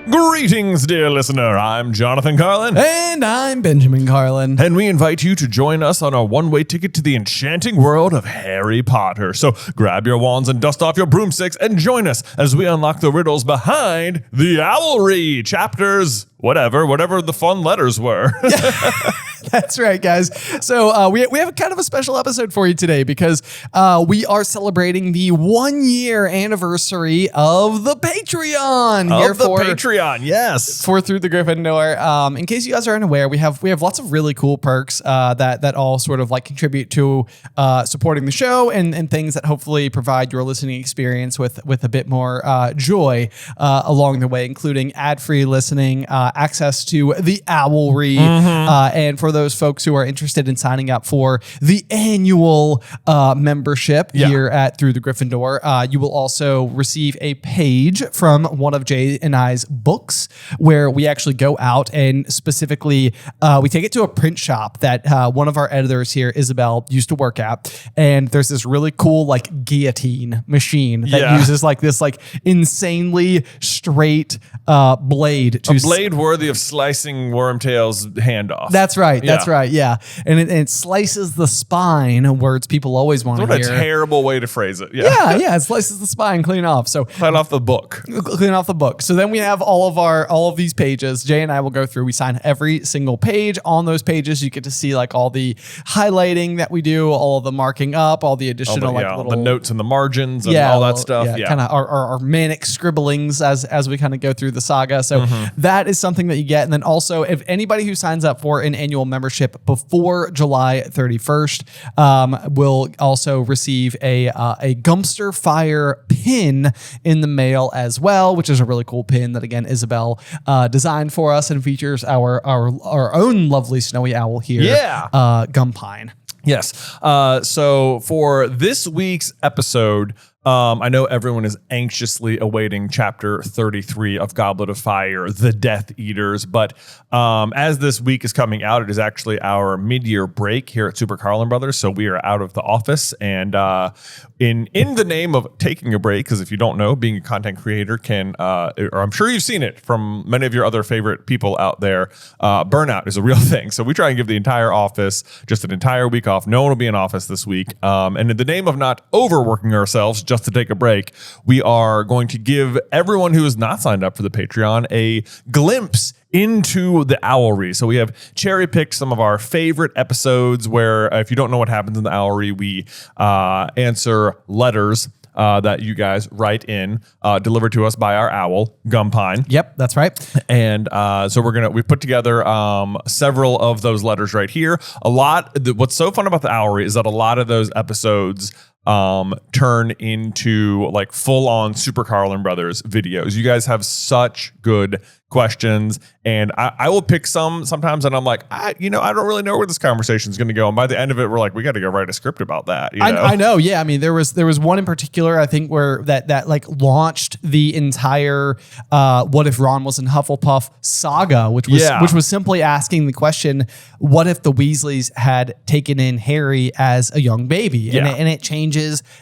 Greetings, dear listener. I'm Jonathan Carlin. And I'm Benjamin Carlin. And we invite you to join us on our one-way ticket to the enchanting world of Harry Potter. So grab your wands and dust off your broomsticks and join us as we unlock the riddles behind the Owlery chapters. Whatever the fun letters were. That's right, guys. So we have kind of a special episode for you today because we are celebrating the 1-year anniversary of the Patreon. Patreon, yes. For Through the Griffin Door. In case you guys are unaware, we have lots of really cool perks that all sort of like contribute to supporting the show and things that hopefully provide your listening experience with a bit more joy along the way, including ad-free listening, access to the Owlery, and for those folks who are interested in signing up for the annual membership here at Through the Griffin Door, you will also receive a page from one of Jay and I's books where we actually go out and specifically we take it to a print shop that one of our editors here, Isabel, used to work at, and there's this really cool like guillotine machine that uses like this like insanely straight blade to worthy of slicing Wormtail's hand off. That's right. That's right. Yeah. And it slices the spine, words people always want to hear. What a terrible way to phrase it. Yeah. It slices the spine clean off. So clean off the book. Clean off the book. So then we have all of these pages. Jay and I will go through. We sign every single page. On those pages, you get to see like all the highlighting that we do, all of the marking up, all the additional little the notes and the margins and all that stuff. Kind of our manic scribblings as we kind of go through the saga. So that is something that you get. And then also, if anybody who signs up for an annual membership before July 31st will also receive a Gumpster Fire pin in the mail as well, which is a really cool pin that, again, Isabel designed for us and features our own lovely snowy owl here, Gumpine. Yes. So for this week's episode, I know everyone is anxiously awaiting chapter 33 of Goblet of Fire, The Death Eaters. But as this week is coming out, it is actually our mid-year break here at Super Carlin Brothers. So we are out of the office. And in the name of taking a break, because if you don't know, being a content creator can, or I'm sure you've seen it from many of your other favorite people out there, burnout is a real thing. So we try and give the entire office just an entire week off. No one will be in office this week. And in the name of not overworking ourselves, just to take a break, we are going to give everyone who is not signed up for the Patreon a glimpse into the Owlery. So we have cherry picked some of our favorite episodes where if you don't know what happens in the Owlery, we answer letters that you guys write in, delivered to us by our owl, Gumpine. Yep, that's right. And so we put together several of those letters right here. What's so fun about the Owlery is that a lot of those episodes turn into like full-on Super Carlin Brothers videos. You guys have such good questions, and I will pick sometimes, and I'm like, I don't really know where this conversation is going to go. And by the end of it, we're like, we got to go write a script about that. I know. Yeah. I mean, there was one in particular, I think, where that like launched the entire what if Ron was in Hufflepuff saga, which was simply asking the question, what if the Weasleys had taken in Harry as a young baby? And it changes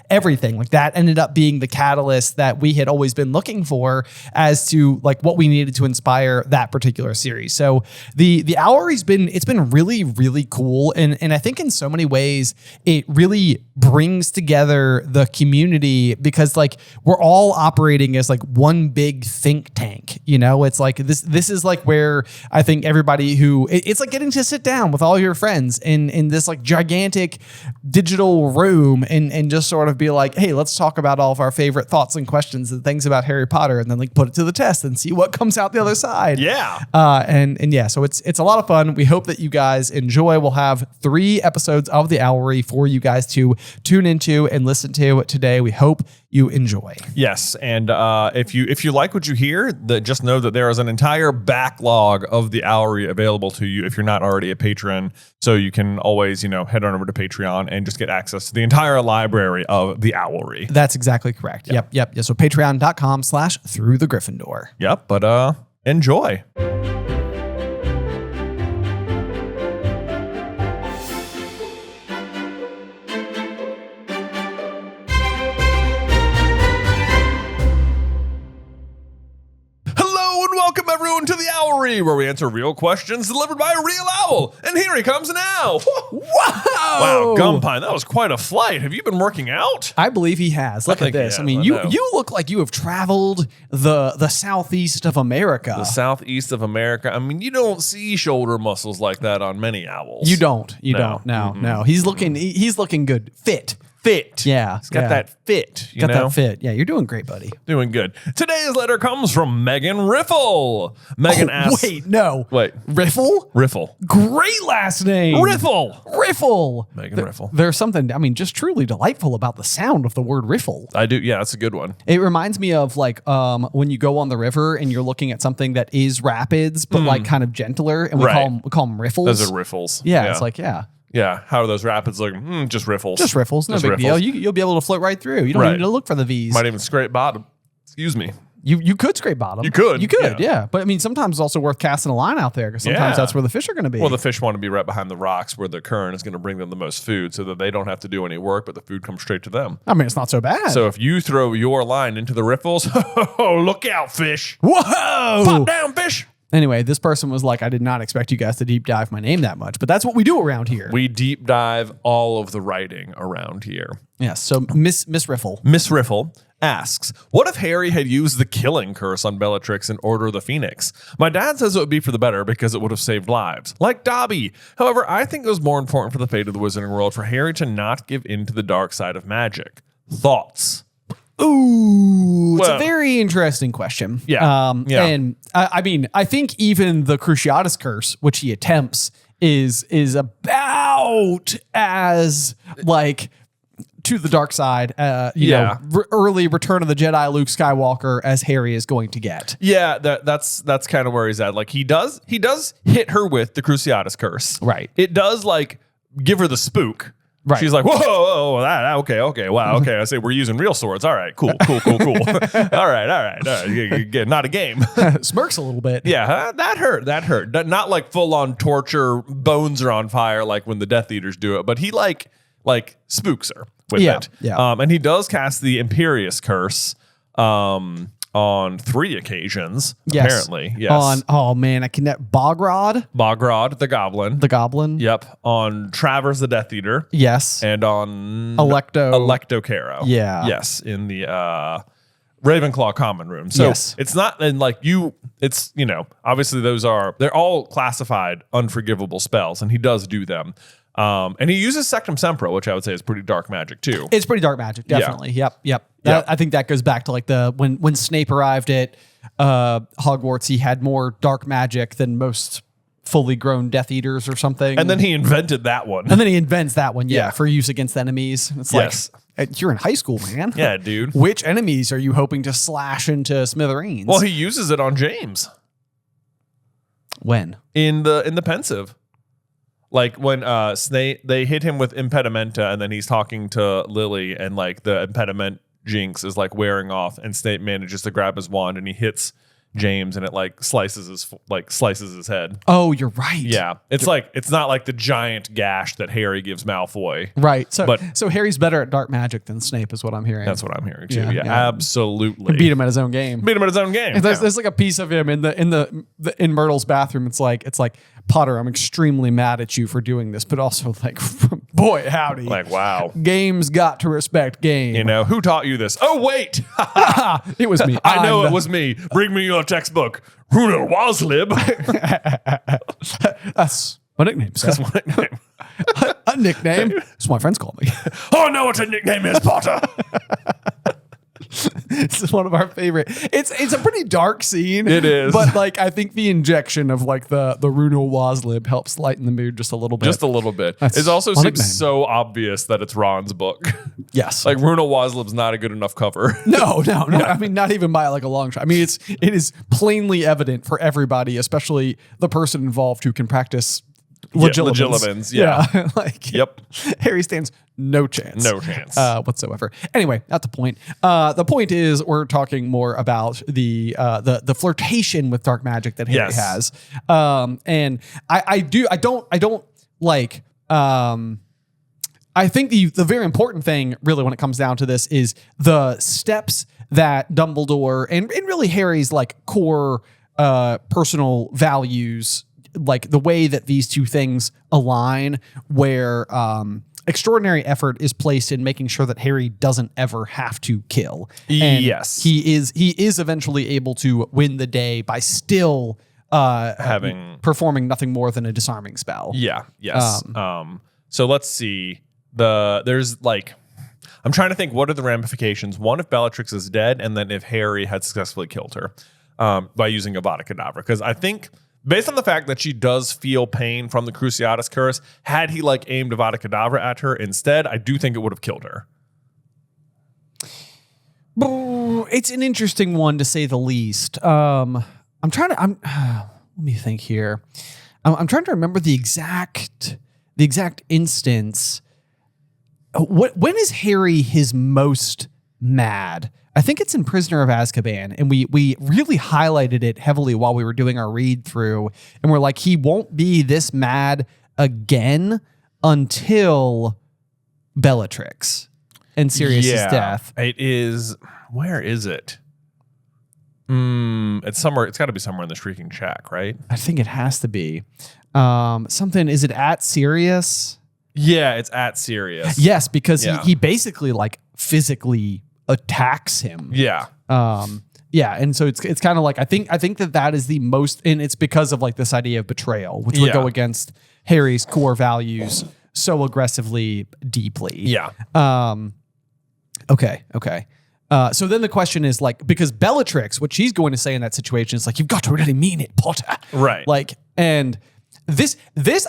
everything. Like that ended up being the catalyst that we had always been looking for as to like what we needed to inspire that particular series. So the Owlery's been really, really cool. And I think in so many ways, it really brings together the community because like we're all operating as like one big think tank. It's like this is like where I think everybody it's like getting to sit down with all your friends in this like gigantic digital room and just sort of be like, hey, let's talk about all of our favorite thoughts and questions and things about Harry Potter, and then like put it to the test and see what comes out the other side. So it's a lot of fun. We hope that you guys enjoy. We'll have 3 episodes of the Owlery for you guys to tune into and listen to today. We hope you enjoy. Yes, and if you like what you hear, just know that there is an entire backlog of the Owlery available to you if you're not already a patron. So you can always head on over to Patreon and just get access to the entire library of the Owlery. That's exactly correct. Yep. Yeah, so patreon.com/throughthegryffindor. Yep, but enjoy. everyone to the Owlery, where we answer real questions delivered by a real owl. And here he comes now. Wow, Gumpine, that was quite a flight. Have you been working out? I believe he has. Look at this. I mean, you look like you have traveled the southeast of America. The southeast of America. I mean, you don't see shoulder muscles like that on many owls. You don't. No. He's looking good. Fit. Yeah. He's got that fit. Got that fit. Yeah, you're doing great, buddy. Doing good. Today's letter comes from Megan Riffle. Megan asks... Wait. Riffle? Riffle. Great last name. Riffle. Megan Riffle. There's something, I mean, just truly delightful about the sound of the word riffle. I do. Yeah, that's a good one. It reminds me of like when you go on the river and you're looking at something that is rapids, but like kind of gentler, and we call them riffles. Those are riffles. Yeah, it's like, Yeah, how are those rapids look? Just riffles. Just riffles, no big deal. You'll be able to float right through. You don't need to look for the V's. Might even scrape bottom. Excuse me. You could scrape bottom. You could, yeah. But I mean, sometimes it's also worth casting a line out there because sometimes that's where the fish are going to be. Well, the fish want to be right behind the rocks where the current is going to bring them the most food so that they don't have to do any work, but the food comes straight to them. I mean, it's not so bad. So if you throw your line into the riffles, look out, fish. Whoa! Pop down, fish. Anyway, this person was like, I did not expect you guys to deep dive my name that much, but that's what we do around here. We deep dive all of the writing around here. Yes. So Miss Riffle. Miss Riffle asks, what if Harry had used the killing curse on Bellatrix in Order of the Phoenix? My dad says it would be for the better because it would have saved lives, like Dobby. However, I think it was more important for the fate of the wizarding world for Harry to not give in to the dark side of magic. Thoughts? Ooh, it's a very interesting question. Yeah. And I mean, I think even the Cruciatus curse, which he attempts, is about as like to the dark side, you know, early Return of the Jedi Luke Skywalker as Harry is going to get. Yeah, that's kind of where he's at. Like he does hit her with the Cruciatus curse. Right. It does like give her the spook. Right. She's like, whoa, okay, wow, okay. I say we're using real swords. All right, cool. all right. Not a game. Smirks a little bit. Yeah, that hurt. Not like full on torture, bones are on fire like when the Death Eaters do it, but he like spooks her with it. Yeah. And he does cast the Imperious Curse on 3 occasions, apparently. Yes. I connect Bogrod, the Goblin. Yep. On Travers, the Death Eater. Yes. And on Electo Caro. Yeah. Yes. In the Ravenclaw common room. So it's not, and like it's, you know, obviously they're all classified unforgivable spells, and he does do them. And he uses Sectum Sempra, which I would say is pretty dark magic too. It's pretty dark magic, definitely. Yep. I think that goes back to like when Snape arrived at Hogwarts, he had more dark magic than most fully grown Death Eaters or something. And then he invented that one. And then he invents that one, for use against enemies. It's like, you're in high school, man. Yeah, dude. Which enemies are you hoping to slash into smithereens? Well, he uses it on James. When? In the pensive. Like when Snape, they hit him with Impedimenta, and then he's talking to Lily, and like the impediment jinx is like wearing off, and Snape manages to grab his wand and he hits James, and it like slices his head. Oh, you're right. Yeah, it's not like the giant gash that Harry gives Malfoy. Right. So Harry's better at dark magic than Snape is what I'm hearing. That's what I'm hearing too. Yeah. Absolutely. Beat him at his own game. There's like a piece of him in Myrtle's bathroom. It's like, Potter, I'm extremely mad at you for doing this, but also like, boy, howdy. Like, wow. Game's got to respect game. You know, who taught you this? Oh, wait. It was me. I know it was me. Bring me your textbook. Runa Waslib. That's my nickname, sir. That's my nickname. A nickname? That's what my friends call me. Oh, no, what a nickname is, Potter. This is one of our favorite. It's a pretty dark scene. It is. But like I think the injection of like the Runa Waslib helps lighten the mood just a little bit. Just a little bit. It also seems so obvious that it's Ron's book. Yes. Like Runa Waslib's not a good enough cover. No. Yeah. I mean, not even by like a long shot. I mean, it is plainly evident for everybody, especially the person involved who can practice legilimens. Yeah. Like, yep. Harry stands no chance. Whatsoever. Anyway, not the point. The point is we're talking more about the flirtation with dark magic that Harry has. And I think the very important thing really when it comes down to this is the steps that Dumbledore and really Harry's like core personal values, like the way that these two things align, where extraordinary effort is placed in making sure that Harry doesn't ever have to kill. And yes, he is eventually able to win the day by still performing nothing more than a disarming spell. Yeah. Yes. So let's see. There's like, I'm trying to think, what are the ramifications? One, if Bellatrix is dead, and then if Harry had successfully killed her by using Avada Kedavra. Because I think, based on the fact that she does feel pain from the Cruciatus Curse, had he like aimed Avada Kedavra at her instead, I do think it would have killed her. It's an interesting one to say the least. Let me think here. I'm trying to remember the exact instance. When is Harry his most mad? I think it's in Prisoner of Azkaban, and we really highlighted it heavily while we were doing our read through, and we're like, he won't be this mad again until Bellatrix and Sirius's death. It is. Where is it? It's somewhere. It's got to be somewhere in the Shrieking Shack, right? I think it has to be something. Is it at Sirius? Yeah, it's at Sirius. Yes, because he basically like physically attacks him. Yeah. And so it's kind of like I think that is the most, and it's because of like this idea of betrayal, which would go against Harry's core values so aggressively, deeply. Yeah. Okay. So then the question is like, because Bellatrix, what she's going to say in that situation is like, you've got to really mean it, Potter. Right. Like, and this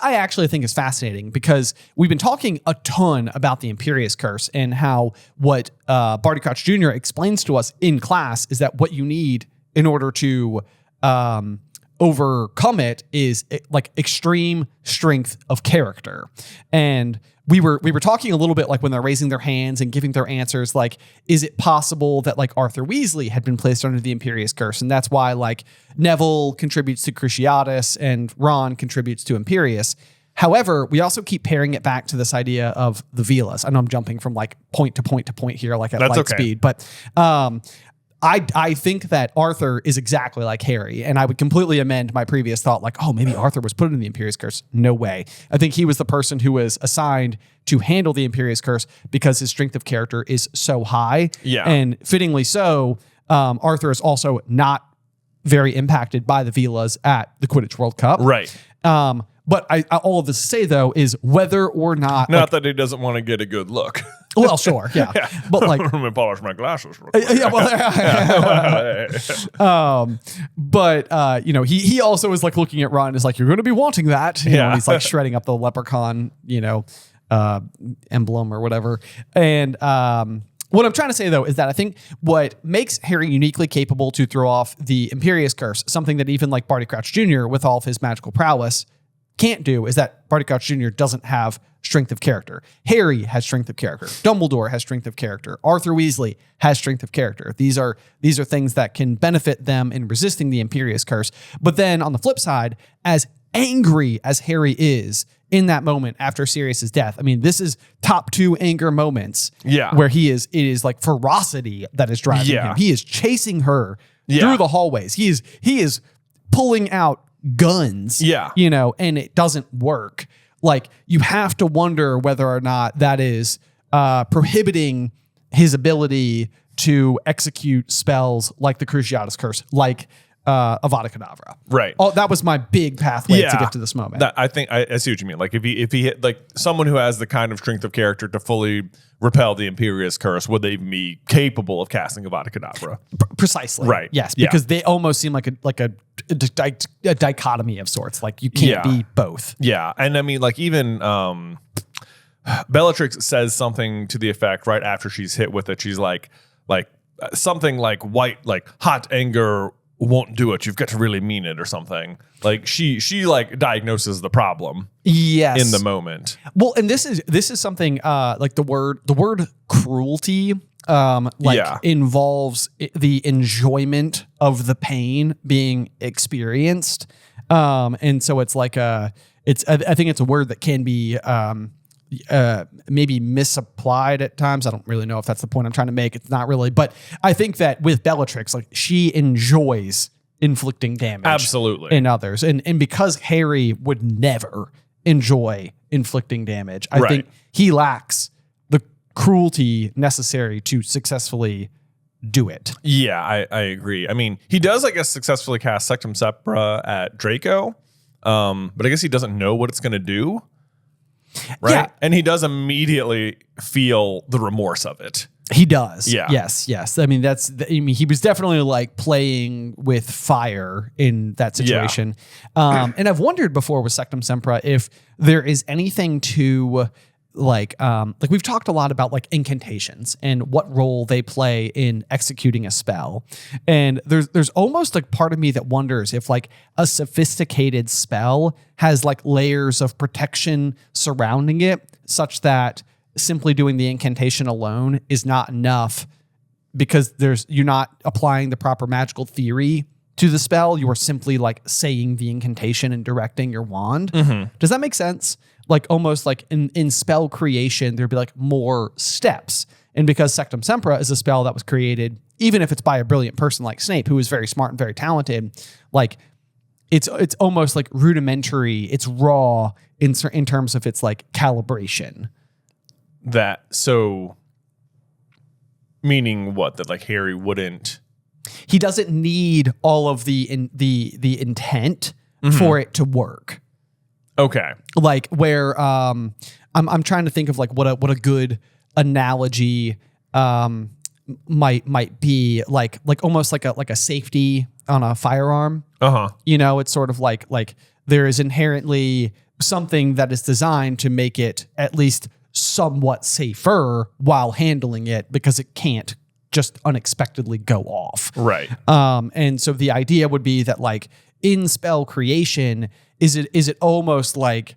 I actually think is fascinating, because we've been talking a ton about the Imperious Curse and how what Barty Crouch Jr. explains to us in class is that what you need in order to overcome it is like extreme strength of character. And we were talking a little bit like when they're raising their hands and giving their answers, like, is it possible that like Arthur Weasley had been placed under the Imperious Curse, and that's why like Neville contributes to Cruciatus and Ron contributes to Imperious. However, we also keep pairing it back to this idea of the Velas. I know I'm jumping from like point to point to point here, like at light speed, but I think that Arthur is exactly like Harry, and I would completely amend my previous thought, like, oh, maybe Arthur was put in the Imperious Curse. No way. I think he was the person who was assigned to handle the Imperious Curse because his strength of character is so high. Yeah. And fittingly so, Arthur is also not very impacted by the Velas at the Quidditch World Cup. Right. But I all of this to say, though, is whether or not... Not that he doesn't want to get a good look. Well, sure, yeah. But like... Let me polish my glasses real quick. But he also is like looking at Ron and is like, you're going to be wanting that. You know, and he's like shredding up the leprechaun, emblem or whatever. And what I'm trying to say, though, is that I think what makes Harry uniquely capable to throw off the Imperious Curse, something that even like Barty Crouch Jr. with all of his magical prowess can't do, is that Barty Crouch Jr. doesn't have strength of character. Harry has strength of character. Dumbledore has strength of character. Arthur Weasley has strength of character. These are things that can benefit them in resisting the Imperious Curse. But then on the flip side, as angry as Harry is in that moment after Sirius's death, I mean, this is top 2 anger moments. Yeah. Where it is like ferocity that is driving him. He is chasing her through the hallways. He is pulling out guns, and it doesn't work. Like, you have to wonder whether or not that is prohibiting his ability to execute spells like the Cruciatus Curse, like Avada Kedavra. Right. Oh, that was my big pathway to get to this moment. I think I see what you mean. Like if he hit like someone who has the kind of strength of character to fully repel the Imperious Curse, would they even be capable of casting Avada Kedavra? Precisely. Right. Yes, because they almost seem like a dichotomy of sorts. Like you can't be both. Yeah, and I mean, like even Bellatrix says something to the effect right after she's hit with it. She's like something like hot anger won't do it. You've got to really mean it, or something. Like she like diagnoses the problem. Yes. In the moment. Well, and this is something like the word cruelty involves the enjoyment of the pain being experienced. And so it's like I think it's a word that can be maybe misapplied at times. I don't really know if that's the point I'm trying to make. It's not really, but I think that with Bellatrix, like she enjoys inflicting damage Absolutely. in others. And because Harry would never enjoy inflicting damage, I think he lacks the cruelty necessary to successfully do it. Yeah, I agree. I mean, he does, I guess, successfully cast Sectum Sempra at Draco, but I guess he doesn't know what it's going to do. Right. Yeah. And he does immediately feel the remorse of it. He does. Yeah. Yes. I mean, he was definitely like playing with fire in that situation. Yeah. And I've wondered before with Sectum Sempra if there is anything to like we've talked a lot about like incantations and what role they play in executing a spell. And there's almost like part of me that wonders if like a sophisticated spell has like layers of protection surrounding it such that simply doing the incantation alone is not enough because you're not applying the proper magical theory to the spell. You are simply like saying the incantation and directing your wand. Mm-hmm. Does that make sense? Like almost like in spell creation, there'd be like more steps. And because Sectum Sempra is a spell that was created, even if it's by a brilliant person like Snape, who is very smart and very talented, like it's almost like rudimentary. It's raw in terms of its like calibration. Meaning what? That like Harry wouldn't. He doesn't need all of the intent for it to work. Okay. Like where I'm trying to think of like what a good analogy might be like almost like a safety on a firearm. Uh-huh. You know, it's sort of like there is inherently something that is designed to make it at least somewhat safer while handling it because it can't just unexpectedly go off. Right. And so the idea would be that like in spell creation, is it almost like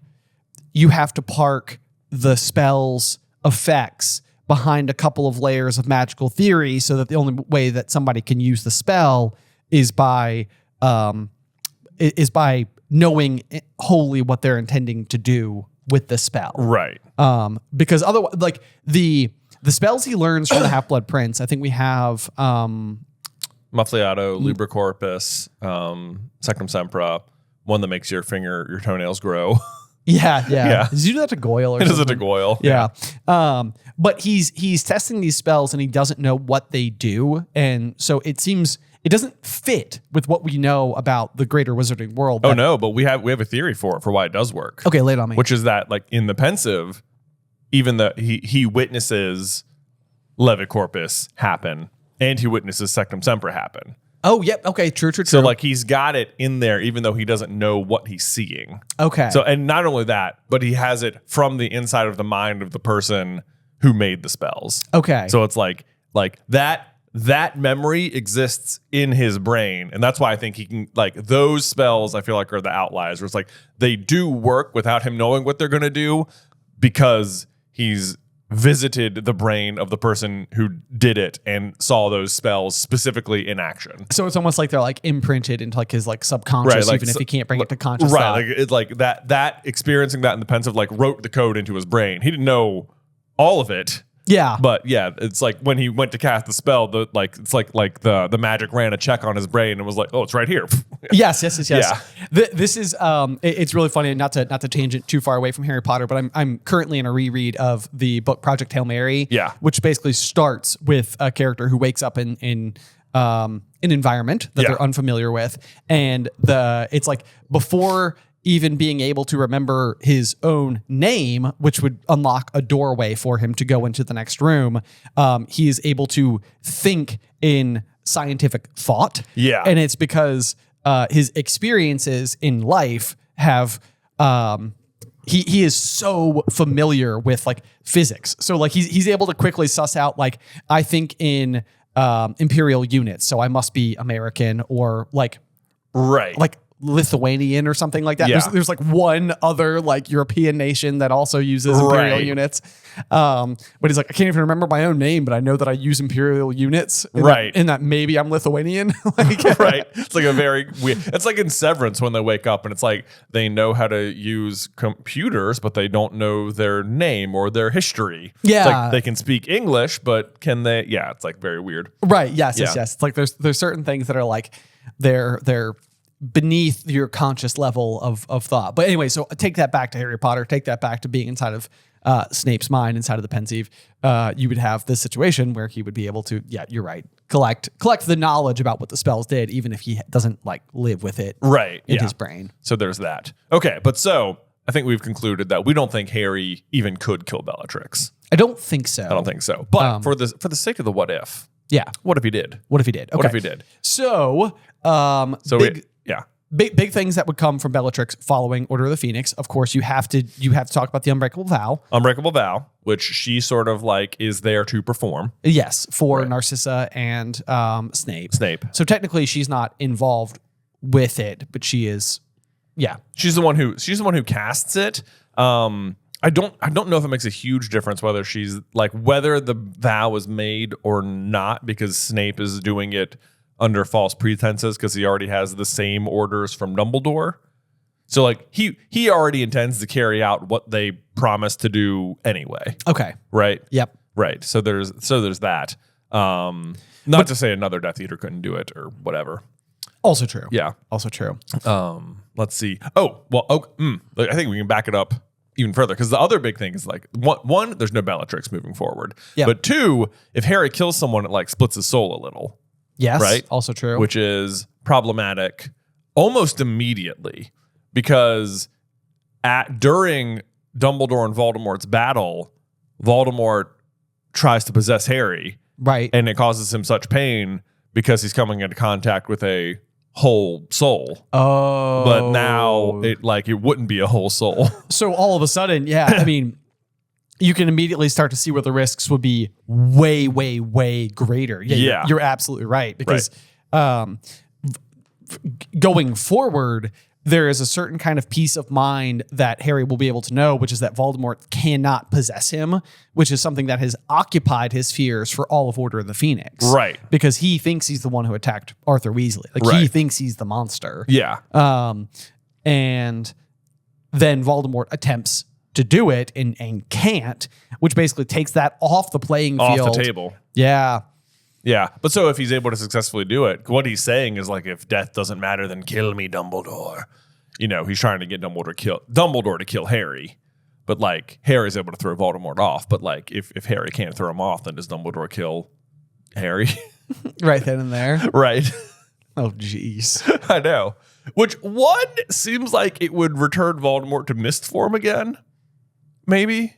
you have to park the spell's effects behind a couple of layers of magical theory so that the only way that somebody can use the spell is by knowing wholly what they're intending to do with the spell. Right. Because otherwise, like the spells he learns from the Half-Blood Prince, I think we have Muffliato, Libra Corpus, Sectum Sempra, one that makes your toenails grow. Yeah. Did you do that to Goyle or something? It is a to Goyle. Yeah. But he's testing these spells and he doesn't know what they do. And so it seems it doesn't fit with what we know about the greater wizarding world. Oh no, but we have a theory for why it does work. Okay, lay it on me. Which is that like in the pensive, even though he witnesses Levitt Corpus happen and he witnesses Sectum Sempra happen. Oh, yep. Okay, true. So like he's got it in there even though he doesn't know what he's seeing. Okay. So and not only that, but he has it from the inside of the mind of the person who made the spells. Okay. So it's like that memory exists in his brain. And that's why I think he can, like, those spells I feel like are the outliers where it's like they do work without him knowing what they're going to do because he's visited the brain of the person who did it and saw those spells specifically in action. So it's almost like they're like imprinted into like his like subconscious, right, like, even if he can't bring it to conscious right, thought. like it's like that experiencing that in the pensive like wrote the code into his brain. He didn't know all of it. Yeah. But yeah, it's like when he went to cast the spell, it's like the magic ran a check on his brain and was like, oh, it's right here. Yes. Yeah. This is it's really funny, not to tangent too far away from Harry Potter, but I'm currently in a reread of the book Project Hail Mary. Yeah. Which basically starts with a character who wakes up in an environment that they're unfamiliar with, and it's like before even being able to remember his own name, which would unlock a doorway for him to go into the next room, he is able to think in scientific thought. Yeah. And it's because his experiences in life have... He is so familiar with like physics. So like he's able to quickly suss out like, I think in imperial units, so I must be American or like... Right. Lithuanian or something like that. Yeah. There's like one other like European nation that also uses imperial units. But he's like, I can't even remember my own name, but I know that I use imperial units. In that maybe I'm Lithuanian. Right. It's like a very weird. It's like in Severance when they wake up and it's like they know how to use computers, but they don't know their name or their history. Yeah. It's like they can speak English, but can they? Yeah. It's like very weird. Right. Yes. It's like there's certain things that are like they're beneath your conscious level of thought. But anyway, so take that back to Harry Potter, take that back to being inside of Snape's mind, inside of the Pensieve. You would have this situation where he would be able to, yeah, you're right, collect the knowledge about what the spells did, even if he doesn't like live with it in his brain. So there's that. Okay, but so I think we've concluded that we don't think Harry even could kill Bellatrix. I don't think so. I don't think so. But for the sake of the what if, what if he did? What if he did? Okay. What if he did? So big things that would come from Bellatrix following Order of the Phoenix. Of course, you have to talk about the Unbreakable Vow. Unbreakable Vow, which she sort of like is there to perform. Yes, for Narcissa and Snape. So technically, she's not involved with it, but she is. Yeah, she's the one who casts it. I don't know if it makes a huge difference whether she's like whether the vow is made or not, because Snape is doing it under false pretenses because he already has the same orders from Dumbledore. So like he already intends to carry out what they promised to do anyway. Okay. Right? Yep. Right. So there's that. Not to say another Death Eater couldn't do it or whatever. Also true. Yeah. Also true. Let's see. Oh, well, I think we can back it up even further, because the other big thing is like one, there's no Bellatrix moving forward. Yeah. But two, if Harry kills someone, it like splits his soul a little. Yes. Right? Also true. Which is problematic almost immediately, because during Dumbledore and Voldemort's battle, Voldemort tries to possess Harry. Right. And it causes him such pain because he's coming into contact with a whole soul. Oh. But now it wouldn't be a whole soul. So all of a sudden, I mean, you can immediately start to see where the risks would be way, way, way greater. Yeah. You're absolutely right. Because going forward, there is a certain kind of peace of mind that Harry will be able to know, which is that Voldemort cannot possess him, which is something that has occupied his fears for all of Order of the Phoenix. Right. Because he thinks he's the one who attacked Arthur Weasley. He thinks he's the monster. Yeah. And then Voldemort attempts to do it and can't, which basically takes that off the playing field. Off the table. Yeah. Yeah. But so if he's able to successfully do it, what he's saying is like, if death doesn't matter, then kill me, Dumbledore. You know, he's trying to get Dumbledore to kill Harry. But like Harry's able to throw Voldemort off. But like if Harry can't throw him off, then does Dumbledore kill Harry? Right then and there. Right. Oh, jeez. I know. Which one seems like it would return Voldemort to mist form again? Maybe.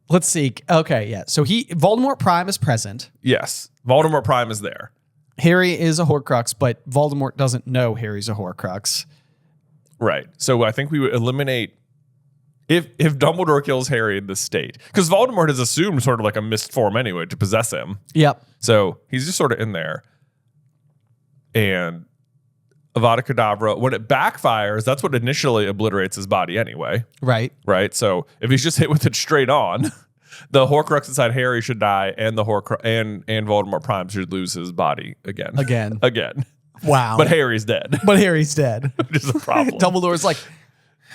Let's see. Okay, yeah. So Voldemort Prime is present. Yes. Voldemort Prime is there. Harry is a Horcrux, but Voldemort doesn't know Harry's a Horcrux. Right. So I think we would eliminate if Dumbledore kills Harry in this state. Because Voldemort has assumed sort of like a mist form anyway to possess him. Yep. So he's just sort of in there. And Avada Kedavra, when it backfires, that's what initially obliterates his body anyway. Right. Right. So if he's just hit with it straight on, the Horcrux inside Harry should die, and the and Voldemort Prime should lose his body again. Again. Wow. But Harry's dead. Which is a problem. Dumbledore's like,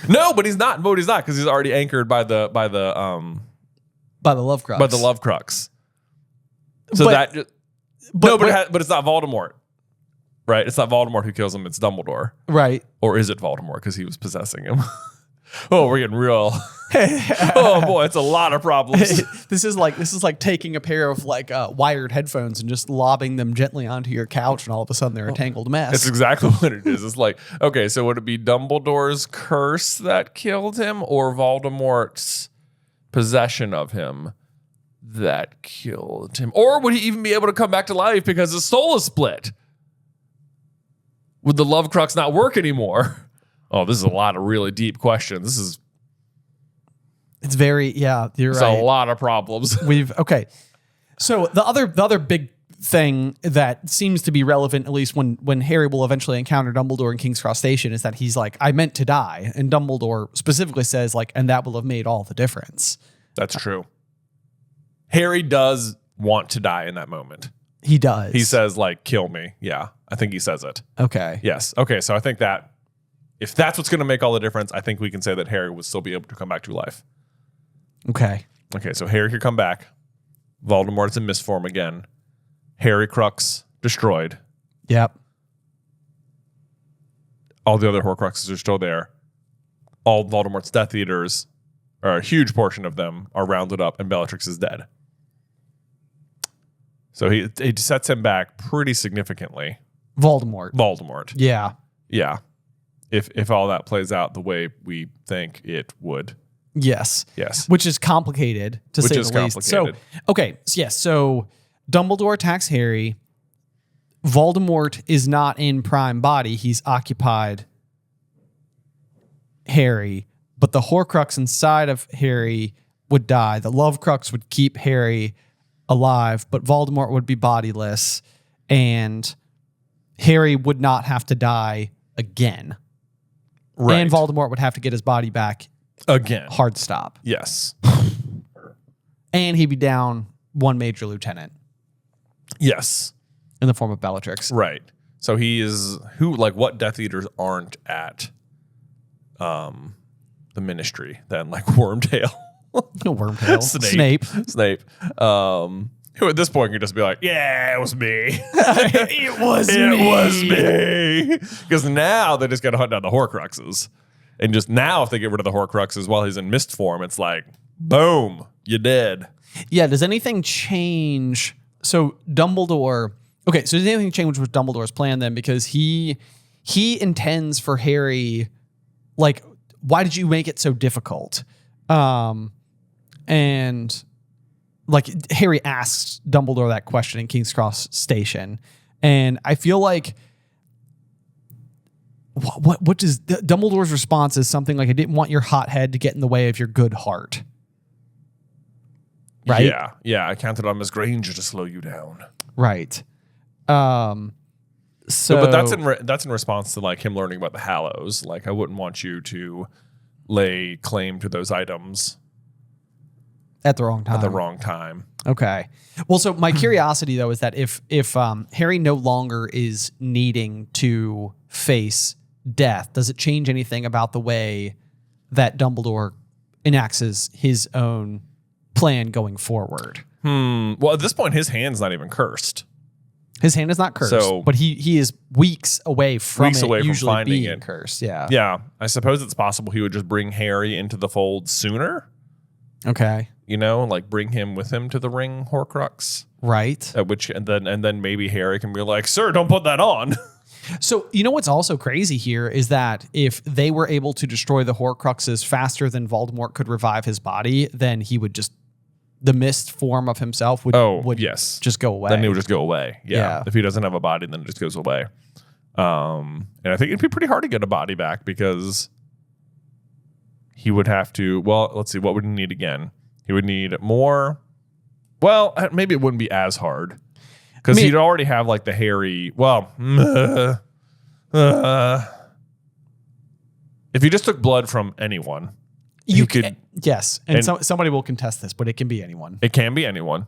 no, but he's not. But he's not, because he's already anchored by the Love Crux. By the Love Crux. So but it's not Voldemort. Right, it's not Voldemort who kills him; it's Dumbledore. Right, or is it Voldemort because he was possessing him? Oh, we're getting real. Oh boy, it's a lot of problems. This is like taking a pair of wired headphones and just lobbing them gently onto your couch, and all of a sudden they're a tangled mess. It's exactly what it is. It's like, okay, so would it be Dumbledore's curse that killed him, or Voldemort's possession of him that killed him, or would he even be able to come back to life because his soul is split? Would the Love Crux not work anymore? Oh, this is a lot of really deep questions. It's very, you're right. It's a lot of problems. So the other big thing that seems to be relevant, at least when Harry will eventually encounter Dumbledore in King's Cross Station, is that he's like, I meant to die. And Dumbledore specifically says, like, and that will have made all the difference. That's true. Harry does want to die in that moment. He does. He says, like, kill me. Yeah, I think he says it. Okay. Yes. Okay, so I think that if that's what's going to make all the difference, I think we can say that Harry would still be able to come back to life. Okay. Okay, so Harry could come back. Voldemort's in mist form again. Harry Crux destroyed. Yep. All the other Horcruxes are still there. All Voldemort's Death Eaters, or a huge portion of them, are rounded up, and Bellatrix is dead. So he sets him back pretty significantly. Voldemort. Yeah. Yeah. If all that plays out the way we think it would. Yes. Yes. Which is complicated, to say the least. So, okay. Yes. So Dumbledore attacks Harry. Voldemort is not in prime body. He's occupied Harry. But the Horcrux inside of Harry would die. The Love Crux would keep Harry alive, but Voldemort would be bodiless. And Harry would not have to die again. Right. And Voldemort would have to get his body back again. Hard stop. Yes. And he'd be down one major lieutenant. Yes. In the form of Bellatrix. Right. So he is what Death Eaters aren't at the Ministry then, like Wormtail. Wormtail. Snape. Who at this point could just be like, yeah, it was me. It was me. Because now they just got to hunt down the Horcruxes. And just now, if they get rid of the Horcruxes while he's in mist form, it's like, boom, you're dead. Yeah, does anything change? So Dumbledore... Okay, so does anything change with Dumbledore's plan then? Because he intends for Harry... Like, why did you make it so difficult? And... Like, Harry asks Dumbledore that question in King's Cross Station. And I feel like what does Dumbledore's response is something like, I didn't want your hot head to get in the way of your good heart. Right? Yeah. I counted on Miss Granger to slow you down. Right. But that's in response to like him learning about the Hallows. Like, I wouldn't want you to lay claim to those items at the wrong time. Okay. Well, so my curiosity though is that if Harry no longer is needing to face death, does it change anything about the way that Dumbledore enacts his own plan going forward? Well, at this point, his hand's not even cursed. His hand is not cursed, but he is weeks away from usually finding being cursed. Yeah. Yeah. I suppose it's possible he would just bring Harry into the fold sooner. Okay. You know, like bring him with him to the ring Horcrux. Right. And then maybe Harry can be like, sir, don't put that on. So, you know what's also crazy here is that if they were able to destroy the Horcruxes faster than Voldemort could revive his body, then he would just, the mist form of himself would just go away. Then he would just go away. Yeah. If he doesn't have a body, then it just goes away. And I think it'd be pretty hard to get a body back because he would have to, well, let's see, what would he need again? He would need more. Well, maybe it wouldn't be as hard because he'd already have like the hairy. Well, if you just took blood from anyone, you could. Yes, and somebody will contest this, but it can be anyone. It can be anyone.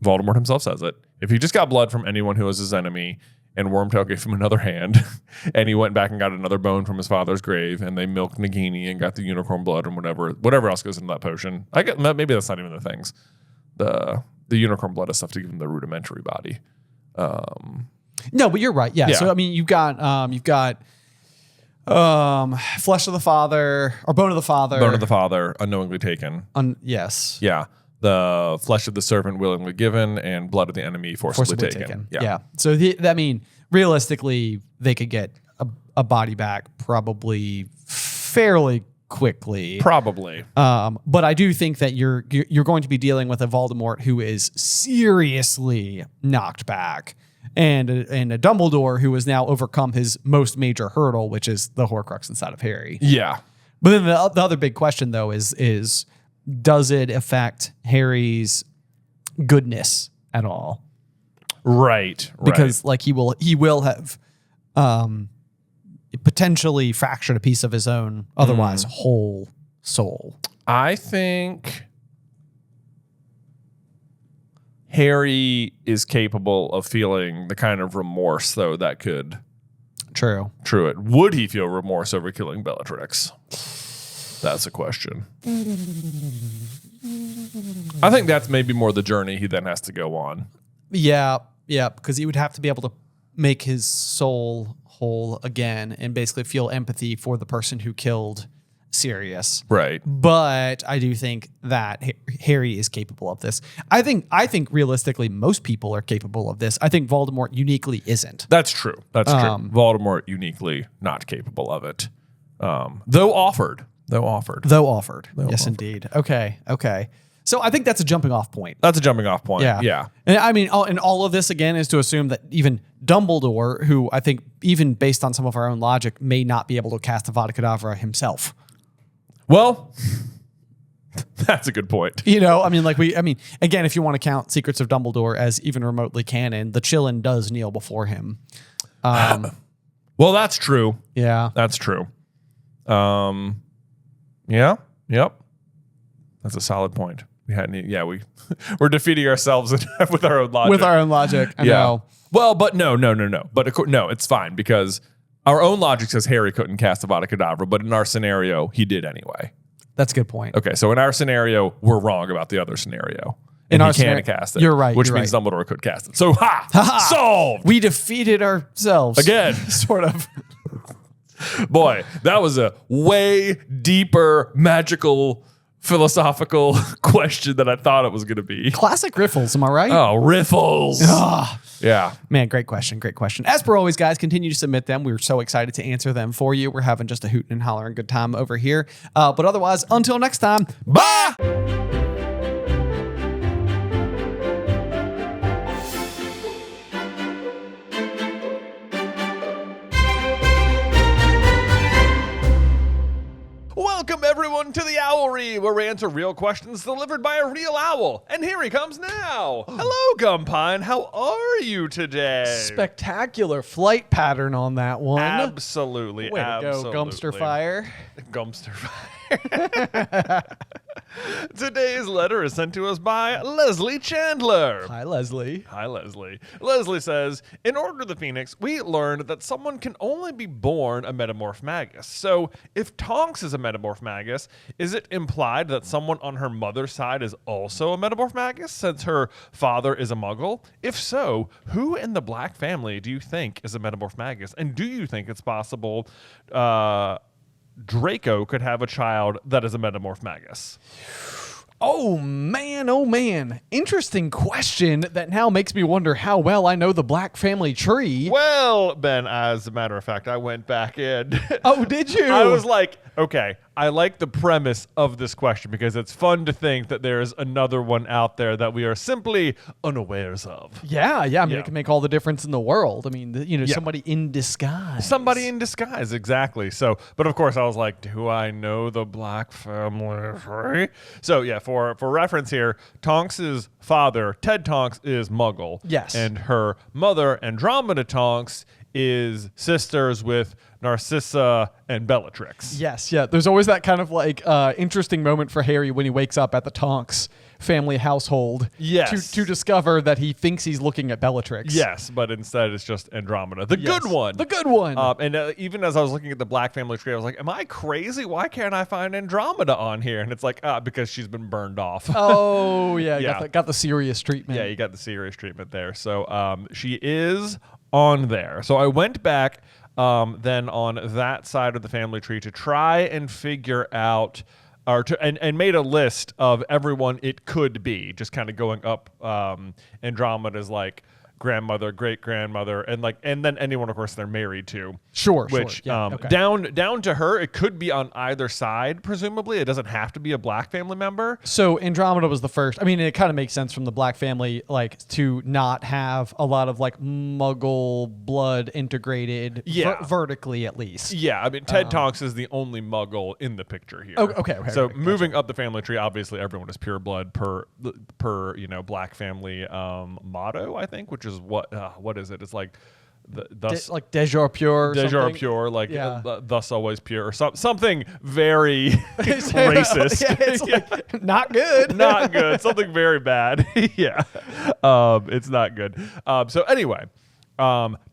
Voldemort himself says it. If you just got blood from anyone who was his enemy, and Wormtail gave him another hand, and he went back and got another bone from his father's grave, and they milked Nagini and got the unicorn blood and whatever else goes into that potion. Maybe that's not even the things. The unicorn blood is stuff to give him the rudimentary body. No, but you're right. Yeah. So I mean, you've got flesh of the father or bone of the father. Bone of the father, unknowingly taken. Yes. Yeah. The flesh of the servant willingly given, and blood of the enemy forcibly taken. Yeah. So realistically, they could get a body back probably fairly quickly. Probably. But I do think that you're going to be dealing with a Voldemort who is seriously knocked back, and a Dumbledore who has now overcome his most major hurdle, which is the Horcrux inside of Harry. Yeah. But then the other big question though is does it affect Harry's goodness at all? Right. Because like he will have potentially fractured a piece of his own otherwise whole soul. I think Harry is capable of feeling the kind of remorse, though, that could... True it. Would he feel remorse over killing Bellatrix? That's a question. I think that's maybe more the journey he then has to go on. Yeah, because he would have to be able to make his soul whole again and basically feel empathy for the person who killed Sirius. Right. But I do think that Harry is capable of this. I think realistically most people are capable of this. I think Voldemort uniquely isn't. That's true. Voldemort uniquely not capable of it. Though offered. Yes, indeed. Okay. So I think that's a jumping off point. Yeah. And I mean, and all of this again is to assume that even Dumbledore, who I think even based on some of our own logic may not be able to cast Avada Kedavra himself. Well, that's a good point. Again, if you want to count Secrets of Dumbledore as even remotely canon, the Chillin does kneel before him. Well, that's true. Yeah. That's true. Yeah. Yep. That's a solid point. We're defeating ourselves with our own logic. I know. Well, but no. But it's fine because our own logic says Harry couldn't cast Avada Kedavra, but in our scenario, he did anyway. That's a good point. Okay, so in our scenario, we're wrong about the other scenario. And he can cast it. You're right. Which means Dumbledore could cast it. So, solved! We defeated ourselves. Again. Sort of. Boy, that was a way deeper, magical, philosophical question than I thought it was going to be. Classic riffles, am I right? Oh, riffles. Yeah. Man, great question. As per always, guys, continue to submit them. We were so excited to answer them for you. We're having just a hootin' and hollering good time over here. But otherwise, until next time, bye! Welcome, everyone, to the Owlery, where we answer real questions delivered by a real owl. And here he comes now. Hello, Gumpine. How are you today? Spectacular flight pattern on that one. Absolutely. Way to go, Gumpster Fire. Gumpster Fire. Today's letter is sent to us by Leslie Chandler. Hi, Leslie. Hi, Leslie. Leslie says, in Order of the Phoenix, we learned that someone can only be born a Metamorphmagus. So if Tonks is a Metamorphmagus, is it implied that someone on her mother's side is also a Metamorphmagus since her father is a Muggle? If so, who in the Black family do you think is a Metamorphmagus? And do you think it's possible Draco could have a child that is a Metamorphmagus? Oh man. Interesting question that now makes me wonder how well I know the Black family tree. Well, Ben, as a matter of fact, I went back in. Oh, did you? I was like, okay, I like the premise of this question because it's fun to think that there's another one out there that we are simply unawares of. Yeah. I mean, it can make all the difference in the world. I mean, somebody in disguise. Somebody in disguise, exactly. So, but of course, I was like, do I know the Black family tree? So, yeah, for reference here, Tonks's father, Ted Tonks, is Muggle. Yes. And her mother, Andromeda Tonks, is sisters with Narcissa and Bellatrix. Yes, yeah. There's always that kind of like interesting moment for Harry when he wakes up at the Tonks family household. Yes. To discover that he thinks he's looking at Bellatrix. Yes, but instead it's just Andromeda. The good one. The good one. And even as I was looking at the Black family tree, I was like, am I crazy? Why can't I find Andromeda on here? And it's like, because she's been burned off. Oh, yeah. Got the serious treatment. Yeah, you got the serious treatment there. So she is on there. So I went back then on that side of the family tree to try and figure out and made a list of everyone it could be, just kind of going up Andromeda's like grandmother, great grandmother, and then anyone of course they're married to. Sure. Which Yeah, okay. down to her, it could be on either side, presumably. It doesn't have to be a Black family member. So Andromeda was the first. I mean, it kind of makes sense from the Black family, like to not have a lot of like Muggle blood integrated vertically at least. Yeah, I mean Ted Tonks is the only Muggle in the picture here. Okay. So moving up the family tree, obviously everyone is pure blood per Black family motto, I think, which is is what is it? It's like thus like Deja Pure, Pure, like thus always pure, or something very racist. Yeah, it's like not good. Not good. Something very bad. Yeah, it's not good. So anyway.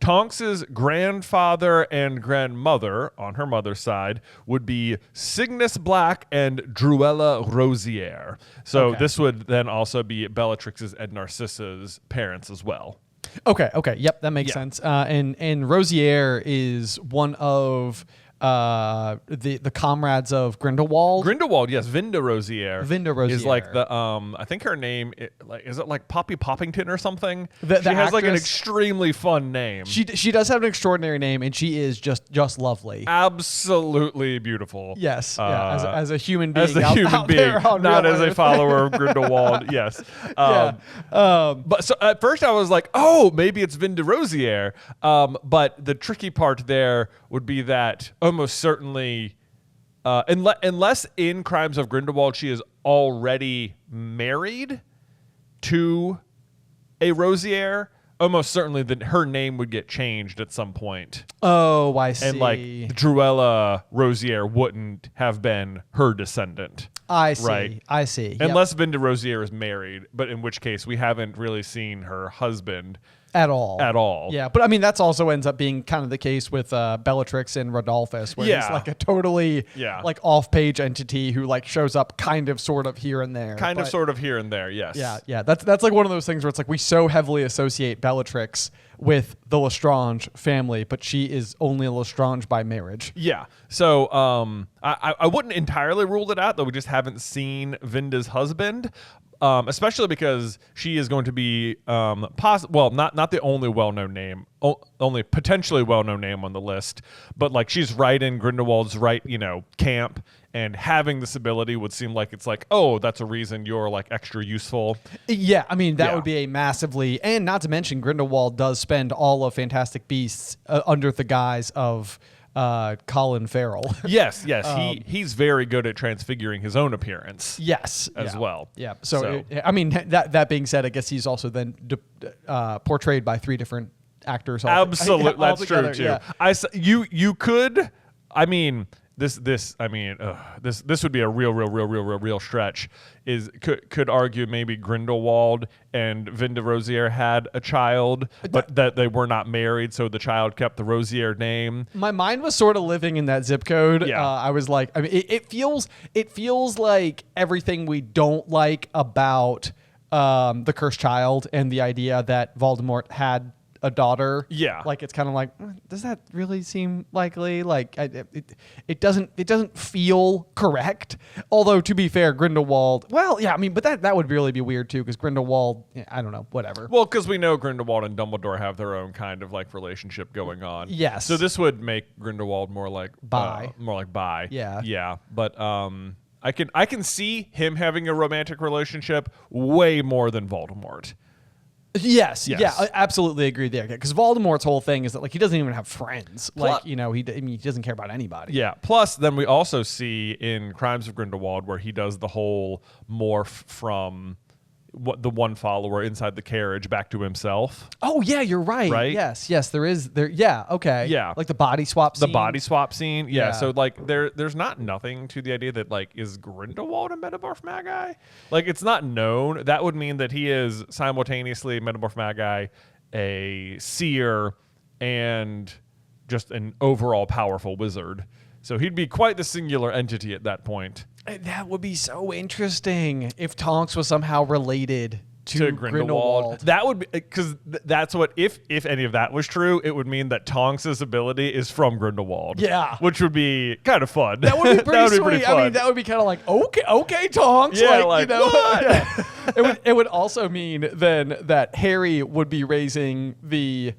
Tonks's grandfather and grandmother on her mother's side would be Cygnus Black and Druella Rosier. So this would then also be Bellatrix's and Narcissa's parents as well. Okay. Yep, that makes sense. And Rosier is one of the comrades of Grindelwald. Grindelwald, yes, Vinda Rosier. Is like the I think her name is it like Poppy Poppington or something? She has actress, like an extremely fun name. She does have an extraordinary name, and she is just lovely. Absolutely beautiful. Yes, as a human being, not as a follower of Grindelwald. Yes. But so at first I was like, oh, maybe it's Vinda Rosier. But the tricky part there would be that almost certainly, unless in Crimes of Grindelwald she is already married to a Rosier, almost certainly that her name would get changed at some point. Oh, I see. And like Druella Rosier wouldn't have been her descendant. I see. Right? I see. Unless Vinda Rosier is married, but in which case we haven't really seen her husband at all. Yeah, but I mean that's also ends up being kind of the case with Bellatrix and Rodolphus, where he's like a totally like off-page entity who like shows up kind of sort of here and there. Sort of here and there, yes. Yeah. That's like one of those things where it's like we so heavily associate Bellatrix with the Lestrange family, but she is only a Lestrange by marriage. Yeah. So I wouldn't entirely rule it out, though we just haven't seen Vinda's husband. Especially because she is going to be not the only well-known name, only potentially well-known name on the list, but like she's right in Grindelwald's camp, and having this ability would seem like it's like, oh, that's a reason you're like extra useful. Yeah, I mean that would be a massively, and not to mention Grindelwald does spend all of Fantastic Beasts under the guise of Colin Farrell. Yes. He's very good at transfiguring his own appearance. Yes, as well. Yeah. So I mean, that being said, I guess he's also then portrayed by 3 different actors. Absolutely, that's true too. Yeah. You could. I mean. This would be a real stretch. Could argue maybe Grindelwald and Vinda Rosier had a child, but that they were not married, so the child kept the Rosier name. My mind was sort of living in that zip code. Yeah. I was like, I mean, it feels like everything we don't like about the Cursed Child and the idea that Voldemort had a daughter. Yeah. Like it's kind of like, does that really seem likely? Like it doesn't feel correct. Although to be fair, Grindelwald, well, yeah, I mean, but that would really be weird too, because Grindelwald, I don't know, whatever. Well, because we know Grindelwald and Dumbledore have their own kind of like relationship going on. Yes. So this would make Grindelwald more like bi. Yeah. Yeah. But I can see him having a romantic relationship way more than Voldemort. Yes. Yeah, I absolutely agree there. Because Voldemort's whole thing is that like he doesn't even have friends. He doesn't care about anybody. Yeah. Plus, then we also see in Crimes of Grindelwald where he does the whole morph from the one follower inside the carriage back to himself. Oh yeah, you're right. Right? Yes, there is there. Yeah. Okay. Yeah. Like the body swap scene. The body swap scene. Yeah. So like there's not nothing to the idea that like is Grindelwald a Metamorphmagi? Like it's not known. That would mean that he is simultaneously Metamorphmagi, a seer, and just an overall powerful wizard. So he'd be quite the singular entity at that point. That would be so interesting if Tonks was somehow related to Grindelwald. That would be because that's what if any of that was true, it would mean that Tonks' ability is from Grindelwald. Yeah, which would be kind of fun. That would be pretty sweet. Pretty fun. I mean, that would be kind of like okay, Tonks. Yeah, like what? Yeah. It would also mean then that Harry would be raising the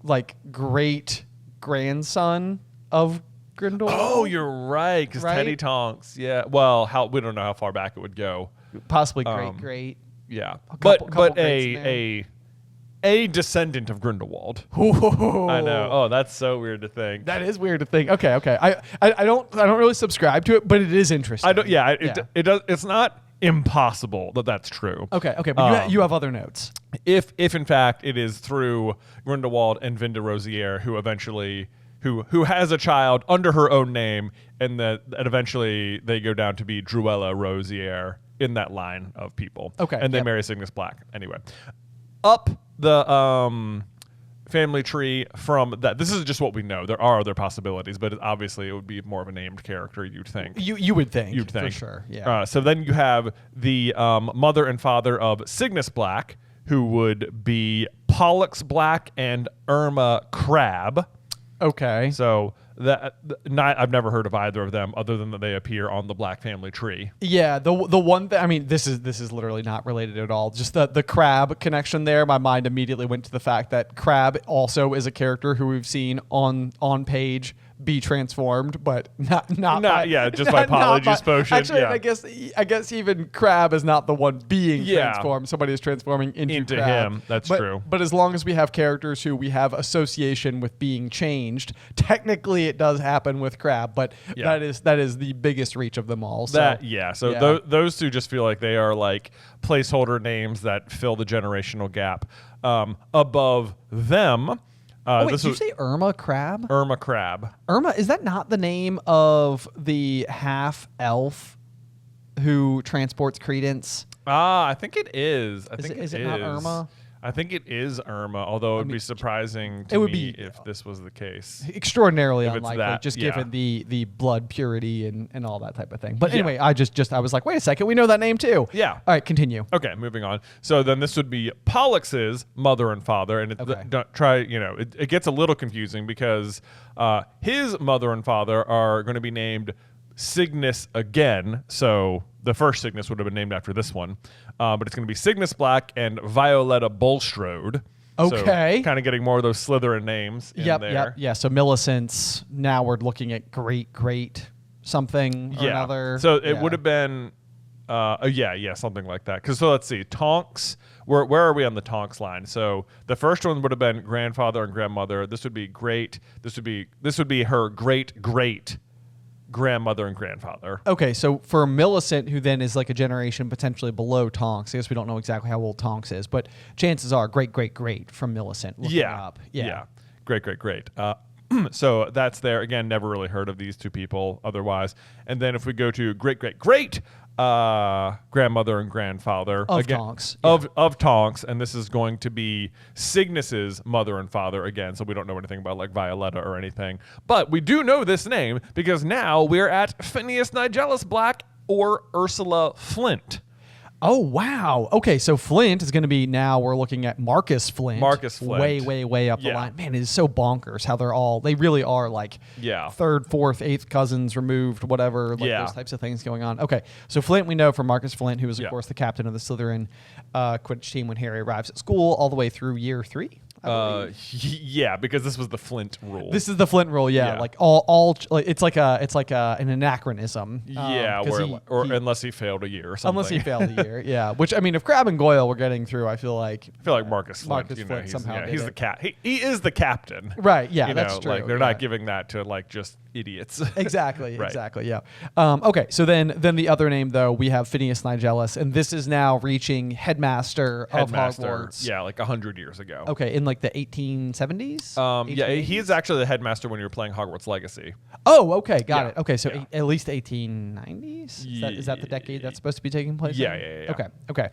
like great grandson of Grindelwald. Oh, you're right, because Teddy Tonks. Yeah. Well, we don't know how far back it would go. Possibly great. Yeah, but a descendant of Grindelwald. Ooh. I know. Oh, that's so weird to think. That is weird to think. Okay. I don't really subscribe to it, but it is interesting. It does. It's not impossible that that's true. Okay, but you have other notes. If in fact it is through Grindelwald and Vinda Rosier who eventually who has a child under her own name, and that eventually they go down to be Druella Rosier in that line of people. Okay, and they marry Cygnus Black. Anyway, up the family tree from that. This is just what we know. There are other possibilities, but obviously it would be more of a named character. You'd think. You would think. You'd think for sure. Yeah. So then you have the mother and father of Cygnus Black, who would be Pollux Black and Irma Crab. Okay. So I've never heard of either of them other than that they appear on the Black family tree. Yeah, the one thing, I mean, this is literally not related at all. Just the Crab connection there. My mind immediately went to the fact that Crab also is a character who we've seen on page be transformed, but not just by Polyjuice Potion. Actually, I guess even Crab is not the one being transformed. Somebody is transforming into Crab. him. That's true. But as long as we have characters who we have association with being changed, technically it does happen with Crab. But that is the biggest reach of them all. So, those two just feel like they are like placeholder names that fill the generational gap. Above them. Did you say Irma Crab? Irma Crab. Irma, is that not the name of the half elf who transports Credence? I think it is. Is it not Irma? I think it is Irma, although it would be surprising to me if this was the case. Extraordinarily unlikely, given the blood purity and all that type of thing. But anyway, I was like, wait a second, we know that name too. Yeah. All right, continue. Okay, moving on. So then this would be Pollux's mother and father, and it gets a little confusing because his mother and father are going to be named Cygnus again. So the first Cygnus would have been named after this one. But it's going to be Cygnus Black and Violetta Bulstrode. Okay. So kind of getting more of those Slytherin names in there. Yeah, so Millicent's, now we're looking at great something or another. So it would have been, something like that. So let's see, Tonks, where are we on the Tonks line? So the first one would have been grandfather and grandmother. This would be great. This would be her great grandmother and grandfather. Okay, so for Millicent, who then is like a generation potentially below Tonks, I guess we don't know exactly how old Tonks is, but chances are great from Millicent. Up. Yeah. Great. So that's there. Again, never really heard of these two people otherwise. And then if we go to great grandmother and grandfather of Tonks. Of Tonks, and this is going to be Cygnus's mother and father again, so we don't know anything about like Violetta or anything. But we do know this name because now we're at Phineas Nigellus Black or Ursula Flint. Oh, wow. Okay, so Flint is going to be, now we're looking at Marcus Flint. Way up the line. Man, it is so bonkers how they really are like third, fourth, eighth cousins removed, whatever, those types of things going on. Okay, so Flint we know from Marcus Flint, who was, of course, the captain of the Slytherin Quidditch team when Harry arrives at school all the way through year 3. Because this was the Flint rule. This is the Flint rule, like all it's like an anachronism. Unless he failed a year or something. Unless he failed a year, Which, I mean, if Crabbe and Goyle were getting through, I feel like Marcus Flint somehow he's the he is the captain, right? Yeah, that's true. Like they're not giving that to like just idiots. Exactly. Yeah. Okay, so then the other name though, we have Phineas Nigellus, and this is now reaching headmaster of Hogwarts. Yeah, like 100 years ago. Okay, in like the 1870s. He is actually the headmaster when you were playing Hogwarts Legacy. Oh, okay, got it. Okay, so at least 1890s. Is that the decade that's supposed to be taking place? Yeah. Okay.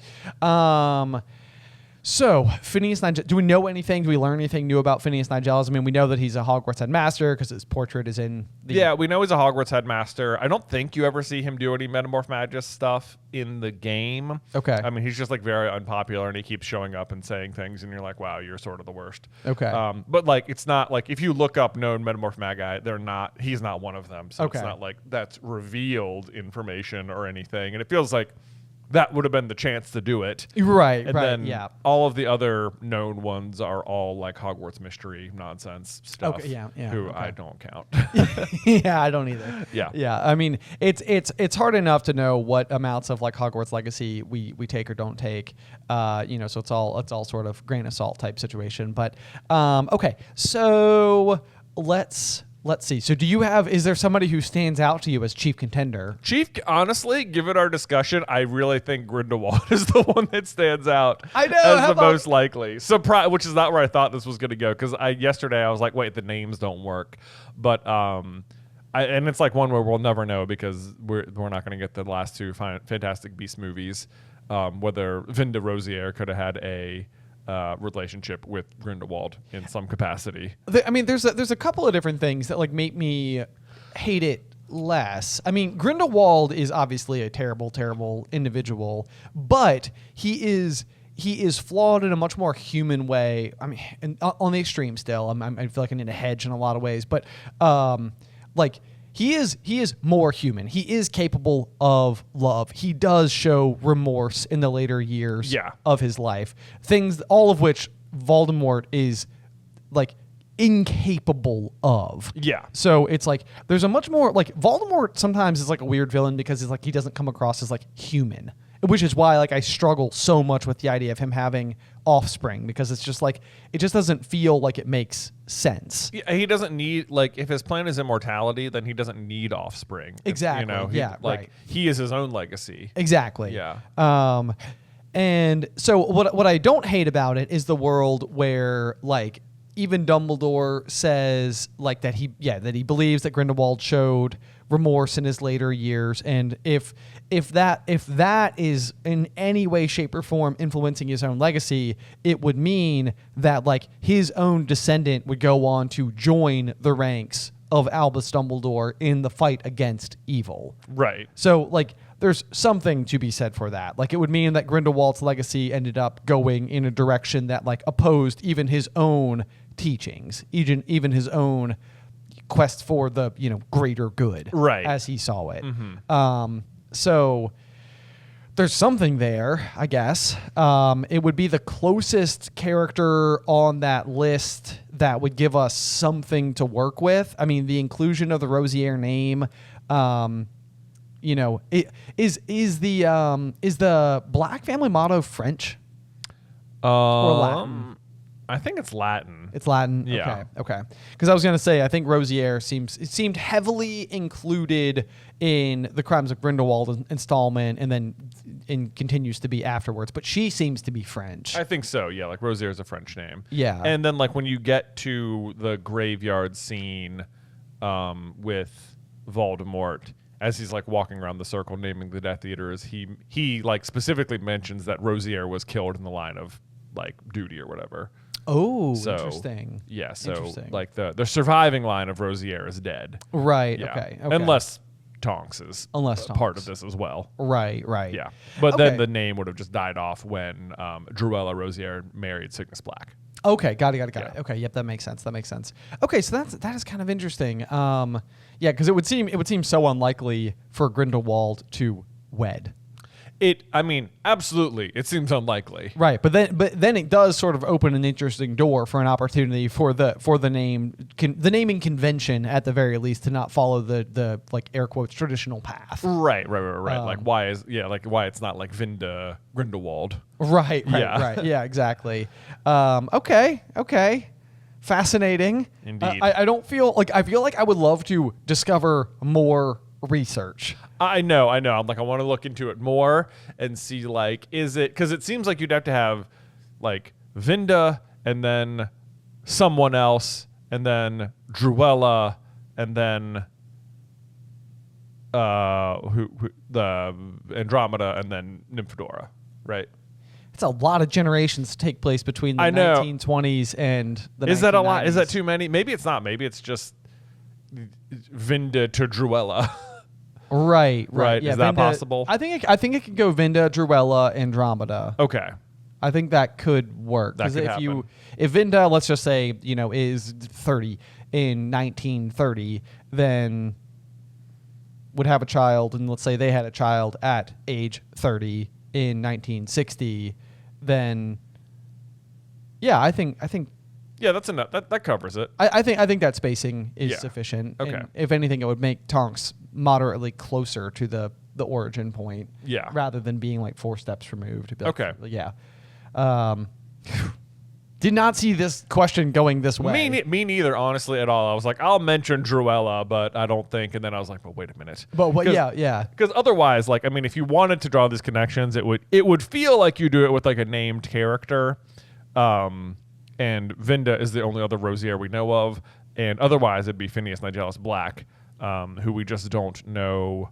So, Phineas Nigellus, do we know anything? Do we learn anything new about Phineas Nigellus? I mean, we know that he's a Hogwarts headmaster because his portrait is in the... Yeah, we know he's a Hogwarts headmaster. I don't think you ever see him do any Metamorphmagus stuff in the game. Okay. I mean, he's just like very unpopular and he keeps showing up and saying things and you're like, wow, you're sort of the worst. Okay. But like, it's not like, if you look up known Metamorphmagi, he's not one of them. So it's not like that's revealed information or anything. And it feels like that would have been the chance to do it. Right, and then all of the other known ones are all like Hogwarts mystery nonsense stuff. Okay, I don't count. Yeah, I don't either. Yeah. I mean, it's hard enough to know what amounts of like Hogwarts Legacy we take or don't take. So it's all sort of grain of salt type situation. But okay, so let's let's see. So is there somebody who stands out to you as chief contender? Honestly, given our discussion, I really think Grindelwald is the one that stands out I know, as the most likely. Surprise, which is not where I thought this was going to go, because yesterday I was like, wait, the names don't work. But and it's like one where we'll never know, because we're not going to get the last two Fantastic Beasts movies, whether Vinda Rosier could have had a relationship with Grindelwald in some capacity. I mean, there's a couple of different things that like make me hate it less. I mean, Grindelwald is obviously a terrible, terrible individual, but he is flawed in a much more human way. I mean, and on the extreme still. I feel like I need a hedge in a lot of ways, but like. He is more human. He is capable of love. He does show remorse in the later years of his life. Things, all of which Voldemort is like incapable of. Yeah. So it's like there's a much more like Voldemort sometimes is like a weird villain because it's like he doesn't come across as like human. Which is why like I struggle so much with the idea of him having offspring, because it's just like it just doesn't feel like it makes sense. Yeah, he doesn't need, like, if his plan is immortality, then he doesn't need offspring. Exactly. Like he is his own legacy. Exactly. Yeah. And so what I don't hate about it is the world where like even Dumbledore says like that he believes that Grindelwald showed remorse in his later years, and if that is in any way, shape, or form influencing his own legacy, it would mean that like his own descendant would go on to join the ranks of Albus Dumbledore in the fight against evil. Right. So like there's something to be said for that. Like it would mean that Grindelwald's legacy ended up going in a direction that like opposed even his own teachings, even his own quest for the greater good, right, as he saw it. Mm-hmm. So there's something there, I guess. It would be the closest character on that list that would give us something to work with. I mean, the inclusion of the Rosier name, is the Black family motto French or Latin? I think it's Latin. It's Latin? Yeah. Okay. Because I was going to say, I think Rosier seemed heavily included in the Crimes of Grindelwald installment and continues to be afterwards. But she seems to be French. I think so, yeah. Like Rosier is a French name. Yeah. And then like when you get to the graveyard scene with Voldemort, as he's like walking around the circle naming the Death Eaters, he like specifically mentions that Rosier was killed in the line of like duty or whatever. Oh, so, interesting. Yeah, so like the surviving line of Rosier is dead. Right, yeah. Okay. Unless Tonks is Tonks. part of this as well. Right. Yeah. But then the name would have just died off when Druella Rosier married Cygnus Black. Okay, got it. Okay, yep, that makes sense. Okay, so that is kind of interesting. Yeah, because it would seem so unlikely for Grindelwald to wed. I mean, absolutely. It seems unlikely. Right, but then it does sort of open an interesting door for an opportunity for the naming convention at the very least to not follow the like air quotes traditional path. Right. Like why it's not like Vinda Grindelwald. Right. Yeah, exactly. Okay. Fascinating. Indeed. I feel like I would love to discover more research. I know. I'm like, I want to look into it more and see, like, is it, because it seems like you'd have to have like Vinda and then someone else and then Druella and then the Andromeda and then Nymphadora, right? It's a lot of generations to take place between the 1920s and the 1990s. Is that a lot? Is that too many? Maybe it's not. Maybe it's just Vinda to Druella. Right. Yeah, is that possible? I think it could go Vinda, Druella, Andromeda. Okay. I think that could work. That could happen. If Vinda, let's just say, is 30 in 1930, then would have a child, and let's say they had a child at age 30 in 1960, then yeah, I think yeah, that's enough. That covers it. I think that spacing is sufficient. Okay. And if anything, it would make Tonks moderately closer to the origin point. Yeah. Rather than being like 4 steps removed. Okay. Yeah. Did not see this question going this way. Me neither, honestly, at all. I was like, I'll mention Druella, but I don't think. And then I was like, well, wait a minute. But what? Yeah. Because otherwise, like, I mean, if you wanted to draw these connections, it would feel like you do it with like a named character. And Vinda is the only other Rosier we know of. And otherwise, it'd be Phineas Nigellus Black, who we just don't know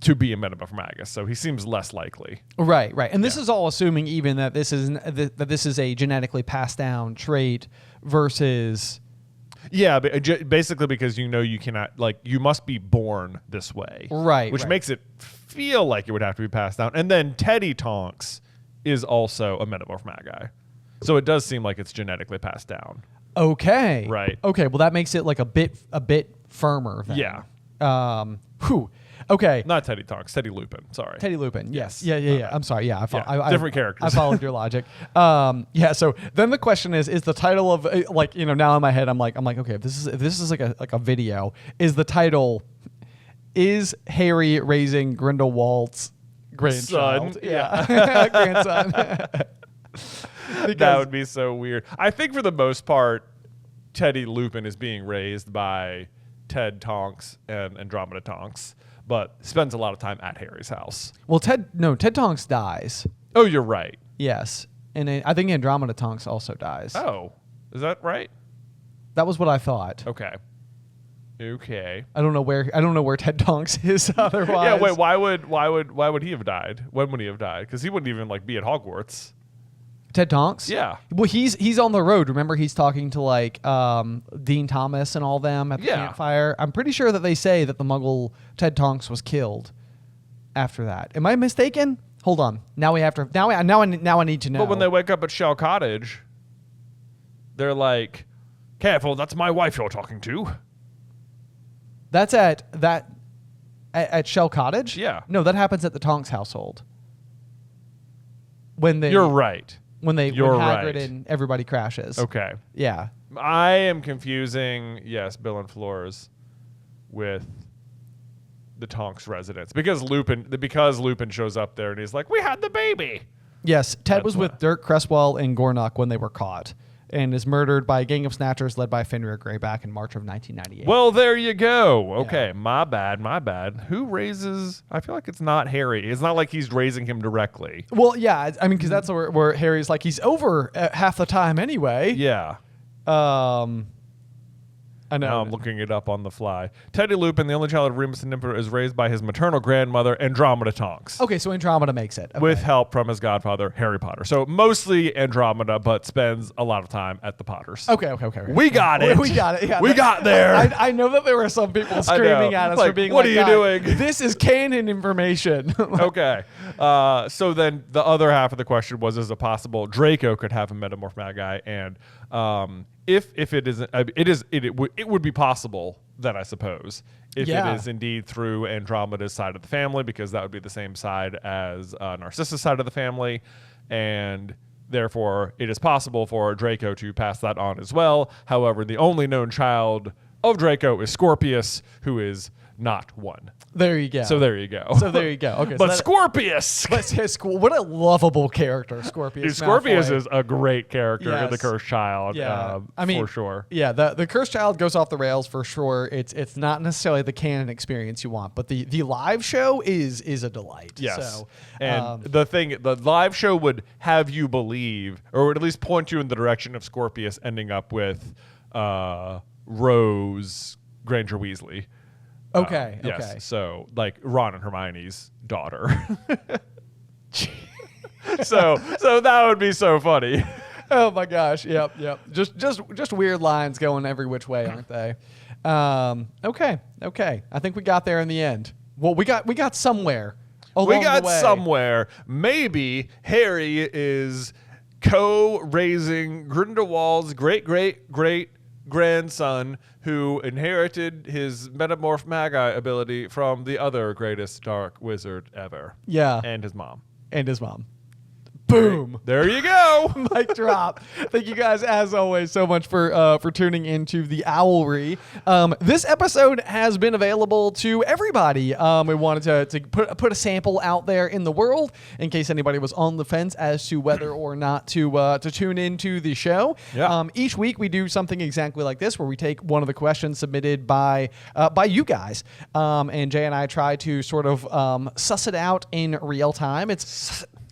to be a Metamorphmagus, so he seems less likely. Right. And this is all assuming even that this is a genetically passed down trait versus. Yeah, but basically because you cannot, like, you must be born this way. Right. Which makes it feel like it would have to be passed down. And then Teddy Tonks is also a Metamorphmagi. So it does seem like it's genetically passed down. Okay. Right. Okay, well that makes it like a bit firmer then. Yeah. Okay. Not Teddy Tonks, Teddy Lupin. Sorry. Teddy Lupin. Yes. Yeah. I'm sorry. Yeah. Different characters. I followed your logic. So then the question is the title of now in my head I'm like okay, if this is like a video, is the title is Harry raising Grindelwald's grandchild? Son. Yeah. Grandson. That would be so weird. I think for the most part, Teddy Lupin is being raised by Ted Tonks and Andromeda Tonks, but spends a lot of time at Harry's house. Well, Ted Tonks dies. Oh, you're right. Yes, and I think Andromeda Tonks also dies. Oh, is that right? That was what I thought. Okay. I don't know where Ted Tonks is otherwise. Yeah. Wait. Why would he have died? When would he have died? Because he wouldn't even be at Hogwarts. Ted Tonks? Yeah. Well, he's on the road. Remember, he's talking to Dean Thomas and all them at the campfire. I'm pretty sure that they say that the Muggle Ted Tonks was killed after that. Am I mistaken? Hold on. Now we have to. Now I need to know. But when they wake up at Shell Cottage, they're like, "Careful, that's my wife you're talking to." That's at Shell Cottage? Yeah. No, that happens at the Tonks household. You're right. When Hagrid and everybody crashes. Okay. Yeah. I am confusing, Bill and Flores with the Tonks residence because Lupin shows up there and he's like, "We had the baby." Yes, Ted was with Dirk Cresswell and Gornock when they were caught, and is murdered by a gang of snatchers led by Fenrir Greyback in March of 1998. Well, there you go. Okay, my bad. Who raises? I feel like it's not Harry. It's not like he's raising him directly. Well, yeah, I mean, because that's where Harry's like, he's over half the time anyway. Yeah. I know. Now I'm looking it up on the fly. Teddy Lupin, the only child of Remus and Nympher, is raised by his maternal grandmother, Andromeda Tonks. Okay, so Andromeda makes it. Okay. With help from his godfather, Harry Potter. So mostly Andromeda, but spends a lot of time at the Potters. Okay. We got it. We got it. Yeah, we got there. I know that there were some people screaming at us for being what are you doing? This is canon information. Okay. So then the other half of the question was, is it possible Draco could have a Metamorphmagi? And if it isn't, it would be possible then, I suppose, if it is indeed through Andromeda's side of the family, because that would be the same side as Narcissus' side of the family, and therefore it is possible for Draco to pass that on as well. However, the only known child of Draco is Scorpius, who is not one. There you go. So there you go. Okay, but Scorpius! What a lovable character Scorpius Dude, Scorpius is a great character in The Cursed Child. Yeah. For sure. Yeah, the Cursed Child goes off the rails for sure. It's not necessarily the canon experience you want, but the live show is a delight. Yes. So, and the live show would have you believe, or would at least point you in the direction of Scorpius ending up with Rose Granger Weasley. Okay. Yes. Okay. So like Ron and Hermione's daughter. so that would be so funny. Oh my gosh. Yep. Just weird lines going every which way, aren't they? Okay. I think we got there in the end. Well, we got somewhere. We got somewhere. Maybe Harry is co-raising Grindelwald's great grandson, who inherited his Metamorphmagi ability from the other greatest dark wizard ever. Yeah. And his mom. Boom. There you go. Mic drop. Thank you guys, as always, so much for tuning into the Owlery. This episode has been available to everybody. We wanted to put a sample out there in the world in case anybody was on the fence as to whether or not to tune into the show. Yeah. Each week we do something exactly like this, where we take one of the questions submitted by you guys, and Jay and I try to sort of suss it out in real time.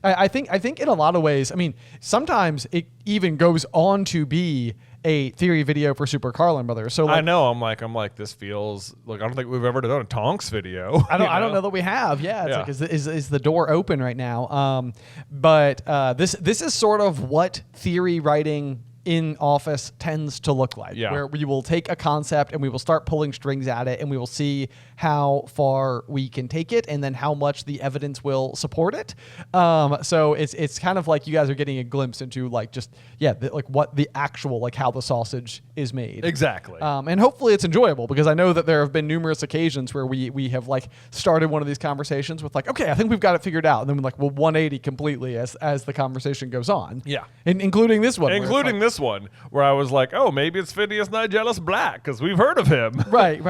I think in a lot of ways, I mean, sometimes it even goes on to be a theory video for Super Carlin Brothers. So I know I'm like this feels like, I don't think we've ever done a Tonks video. I don't know that we have. Yeah, it's like is the door open right now? But this is sort of what theory writing in office tends to look like, where we will take a concept and we will start pulling strings at it, and we will see how far we can take it and then how much the evidence will support it. So it's kind of like you guys are getting a glimpse into like what the actual, like how the sausage is made. Exactly. And hopefully it's enjoyable, because I know that there have been numerous occasions where we have like started one of these conversations with like, okay, I think we've got it figured out. And then we're like, well, 180 completely as the conversation goes on. Yeah. Including this one. Including this one where I was like, oh, maybe it's Phineas Nigellus Black because we've heard of him. Right.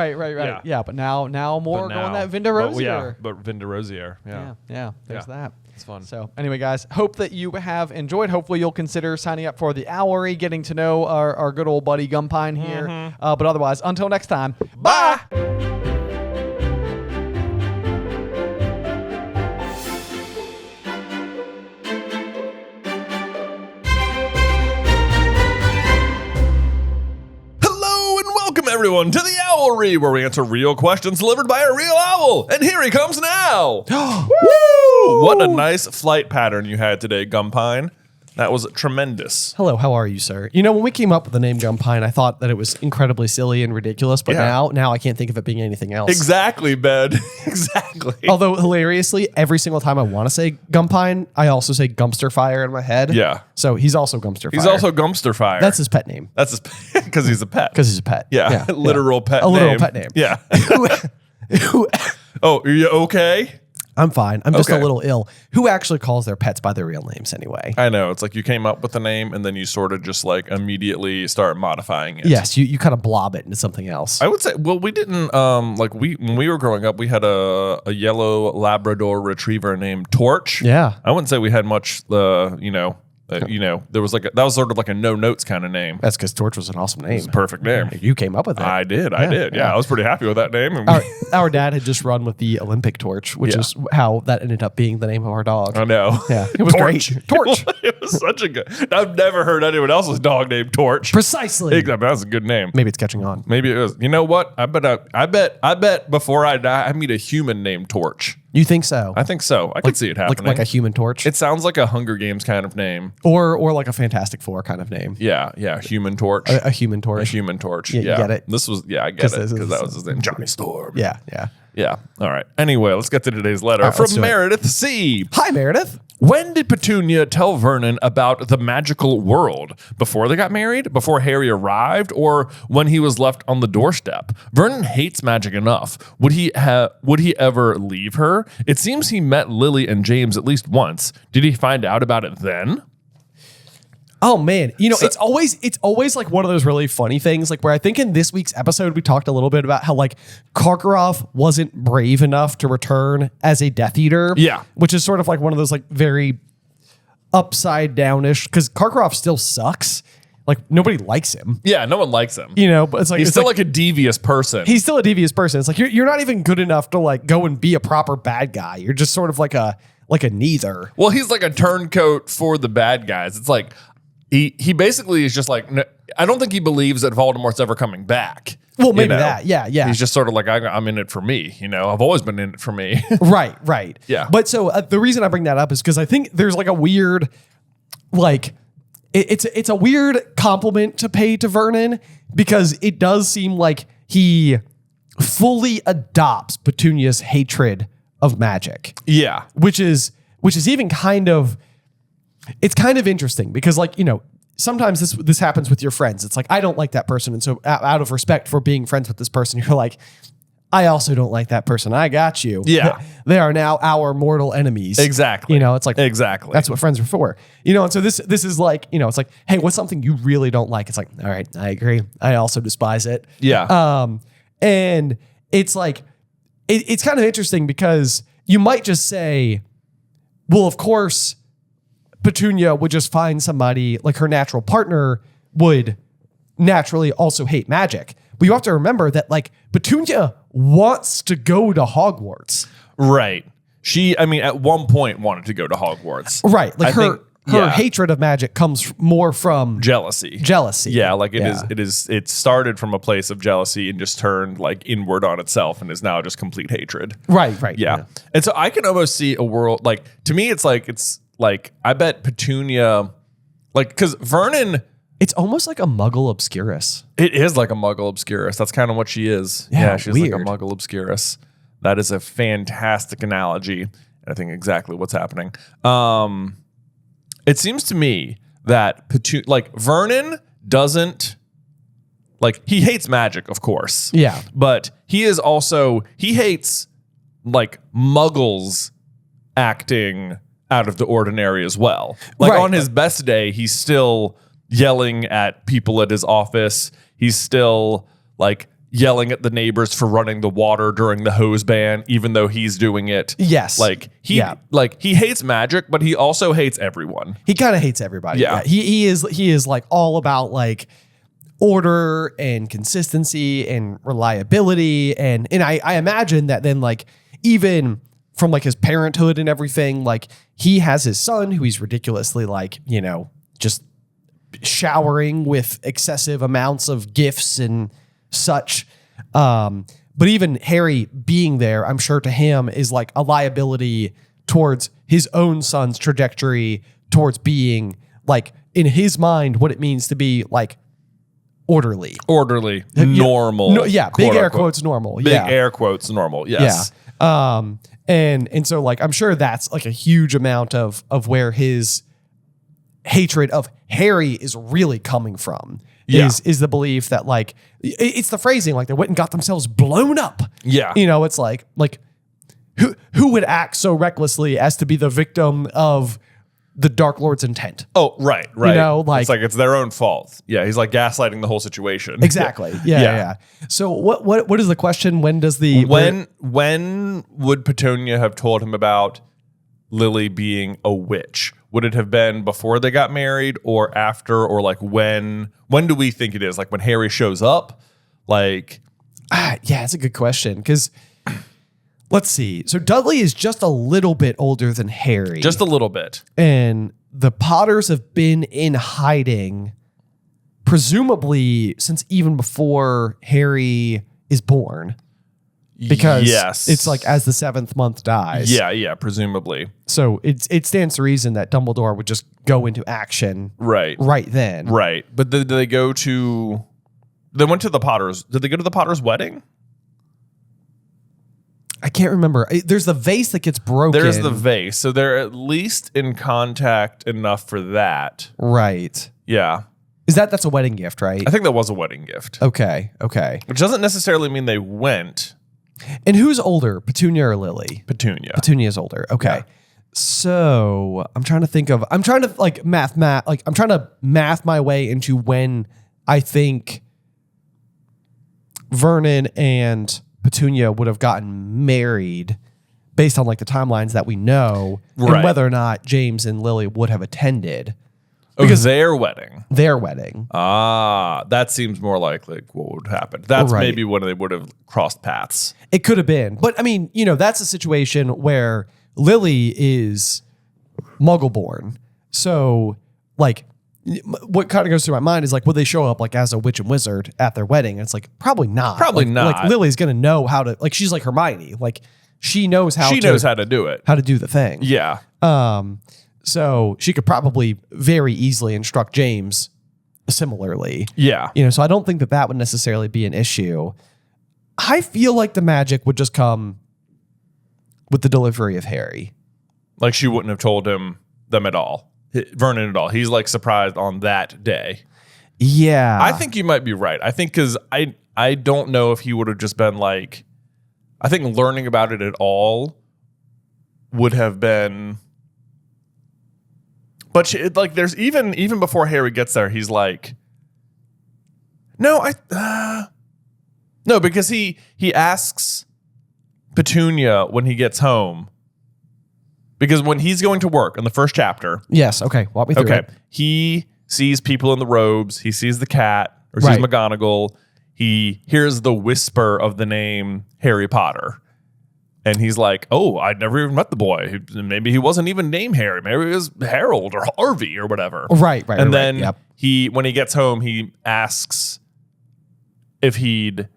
Yeah, but now more going that Vinda Rosier. But Vinda Rosier. Yeah. There's that. It's fun. So anyway, guys, hope that you have enjoyed. Hopefully you'll consider signing up for the Owlery, getting to know our good old buddy Gumpine here. But otherwise, until next time, bye. Everyone to the Owlery, where we answer real questions delivered by a real owl. And here he comes now. Woo! What a nice flight pattern you had today, Gumpine. That was tremendous. Hello, how are you, sir? You know, when we came up with the name Gumpine, I thought that it was incredibly silly and ridiculous, but now I can't think of it being anything else. Exactly, Ben. Exactly. Although, hilariously, every single time I want to say Gumpine, I also say Gumpster Fire in my head. Yeah. So he's also Gumpster Fire. He's also Gumpster Fire. That's his pet name. That's his because he's a pet. Because he's a pet. Yeah. Literal pet name. A literal pet name. Yeah. Oh, are you okay? I'm fine. I'm just a little ill. Who actually calls their pets by their real names anyway? I know. It's like you came up with the name and then you sort of just like immediately start modifying it. Yes, you kind of blob it into something else. I would say, well, we didn't, when we were growing up, we had a yellow Labrador retriever named Torch. Yeah. I wouldn't say we had much, there was that was sort of like a no notes kind of name. That's because Torch was an awesome name. It's a perfect name. You came up with it. I did. Yeah, I was pretty happy with that name. Our dad had just run with the Olympic torch, which is how that ended up being the name of our dog. I know. Yeah, it was Torch. great. Torch. It was such a good. I've never heard anyone else's dog named Torch. Precisely. That was a good name. Maybe it's catching on. Maybe it was. You know what? I bet before I die, I meet a human named Torch. You think so? I think so. I could see it happening. Like a Human Torch? It sounds like a Hunger Games kind of name. Or like a Fantastic Four kind of name. Yeah, Human Torch. A Human Torch. A Human Torch. Yeah, you get it? This was, I get it, because that was his name. Johnny Storm. Yeah. Yeah. All right. Anyway, let's get to today's letter right, from Meredith C. Hi, Meredith. When did Petunia tell Vernon about the magical world? Before they got married? Before Harry arrived? Or when he was left on the doorstep? Vernon hates magic enough. Would he ever leave her? It seems he met Lily and James at least once. Did he find out about it then? Oh man, it's always like one of those really funny things, like where I think in this week's episode we talked a little bit about how like Karkaroff wasn't brave enough to return as a Death Eater. Yeah, which is sort of like one of those like very upside downish, because Karkaroff still sucks. Like nobody likes him. Yeah, no one likes him. But it's like he's still like a devious person. He's still a devious person. It's like you're not even good enough to like go and be a proper bad guy. You're just sort of like a neither. Well, he's like a turncoat for the bad guys. It's like. He basically is just like, I don't think he believes that Voldemort's ever coming back. Well, maybe that. Yeah. He's just sort of like, I'm in it for me. I've always been in it for me. Right. Yeah. But so the reason I bring that up is because I think there's like a weird, like, it's a weird compliment to pay to Vernon, because it does seem like he fully adopts Petunia's hatred of magic. Yeah. Which is even kind of, it's kind of interesting because, like, sometimes this happens with your friends. It's like, I don't like that person. And so out of respect for being friends with this person, you're like, I also don't like that person. I got you. Yeah. They are now our mortal enemies. Exactly. You know, it's like, exactly. that's what friends are for. You know, and so this is like, you know, it's like, hey, what's something you really don't like? It's like, all right, I agree. I also despise it. Yeah. And it's like, it's kind of interesting because you might just say, well, of course, Petunia would just find somebody like her natural partner would naturally also hate magic. But you have to remember that like Petunia wants to go to Hogwarts. Right. She, I mean, at one point wanted to go to Hogwarts. Right. Like her yeah. hatred of magic comes more from jealousy. Yeah. Like it started from a place of jealousy and just turned like inward on itself and is now just complete hatred. Right. Yeah. And so I can almost see a world like, to me, it's like, I bet Petunia, like, because Vernon, it's almost like a Muggle Obscurus. it is like a Muggle Obscurus. That's kind of what she is. Yeah, she's weird. like a Muggle Obscurus. That is a fantastic analogy. And I think exactly what's happening. It seems to me that Vernon doesn't, like, he hates magic, of course. Yeah. But he hates like Muggles acting out of the ordinary as well. Like Right. on his best day, he's still yelling at people at his office. He's still like yelling at the neighbors for running the water during the hose ban, even though he's doing it. Yes. Like he hates magic, but he also hates everyone. He kind of hates everybody. Yeah. He is like all about like order and consistency and reliability. And I imagine that then like even from like his parenthood and everything, like he has his son who he's ridiculously like, you know, just showering with excessive amounts of gifts and such. But even Harry being there, I'm sure to him is like a liability towards his own son's trajectory towards being like in his mind what it means to be like orderly, normal. No, yeah, big air unquote. quotes normal. Big air quotes normal. Yes. Yeah. And so like I'm sure that's like a huge amount of where his hatred of Harry is really coming from. Yeah. Is the belief that like it's the phrasing like they went and got themselves blown up. Yeah. You know, it's like who would act so recklessly as to be the victim of the Dark Lord's intent? Oh, right. You know, like it's their own fault. Yeah, he's like gaslighting the whole situation. exactly. Yeah. So what is the question? When does the when would Petunia have told him about Lily being a witch? Would it have been before they got married or after, or like when do we think it is? Like when Harry shows up? Like yeah, it's a good question because let's see. So Dudley is just a little bit older than Harry. Just a little bit. And the Potters have been in hiding presumably since even before Harry is born. Because it's like as the 7th month dies. Yeah, presumably. So it stands to reason that Dumbledore would just go into action right then. Right. But did they go to... They went to the Potters. Did they go to the Potters' wedding? I can't remember. There's the vase that gets broken. There's the vase. So they're at least in contact enough for that. Right. Yeah. That's a wedding gift, right? I think that was a wedding gift. Okay. Which doesn't necessarily mean they went. And who's older, Petunia or Lily? Petunia. Petunia's older. Okay. Yeah. So I'm trying to math my way into when I think Vernon and Petunia would have gotten married based on like the timelines that we know and whether or not James and Lily would have attended. Because their wedding. That seems more like what would happen. That's maybe when they would have crossed paths. It could have been. But I mean, you know, that's a situation where Lily is Muggle born. So like what kind of goes through my mind is like, would they show up like as a witch and wizard at their wedding? And it's like, probably not. Not. Like Lily's going to know how to, like, she's like Hermione. Like she knows how to do it. How to do the thing. Yeah. So she could probably very easily instruct James similarly. Yeah. You know, so I don't think that would necessarily be an issue. I feel like the magic would just come with the delivery of Harry. Like she wouldn't have told them at all. Vernon at all. He's like surprised on that day. Yeah. I think you might be right. I think because I don't know if he would have just been like, I think learning about it at all would have been. But there's even before Harry gets there, he's like, no, because he asks Petunia when he gets home, because when he's going to work in the first chapter, yes, okay, walk me through it. He sees people in the robes, he sees the cat, or sees McGonagall, he hears the whisper of the name Harry Potter. And he's like, oh, I'd never even met the boy. Maybe he wasn't even named Harry. Maybe it was Harold or Harvey or whatever. Right. And then when he gets home, he asks if she'd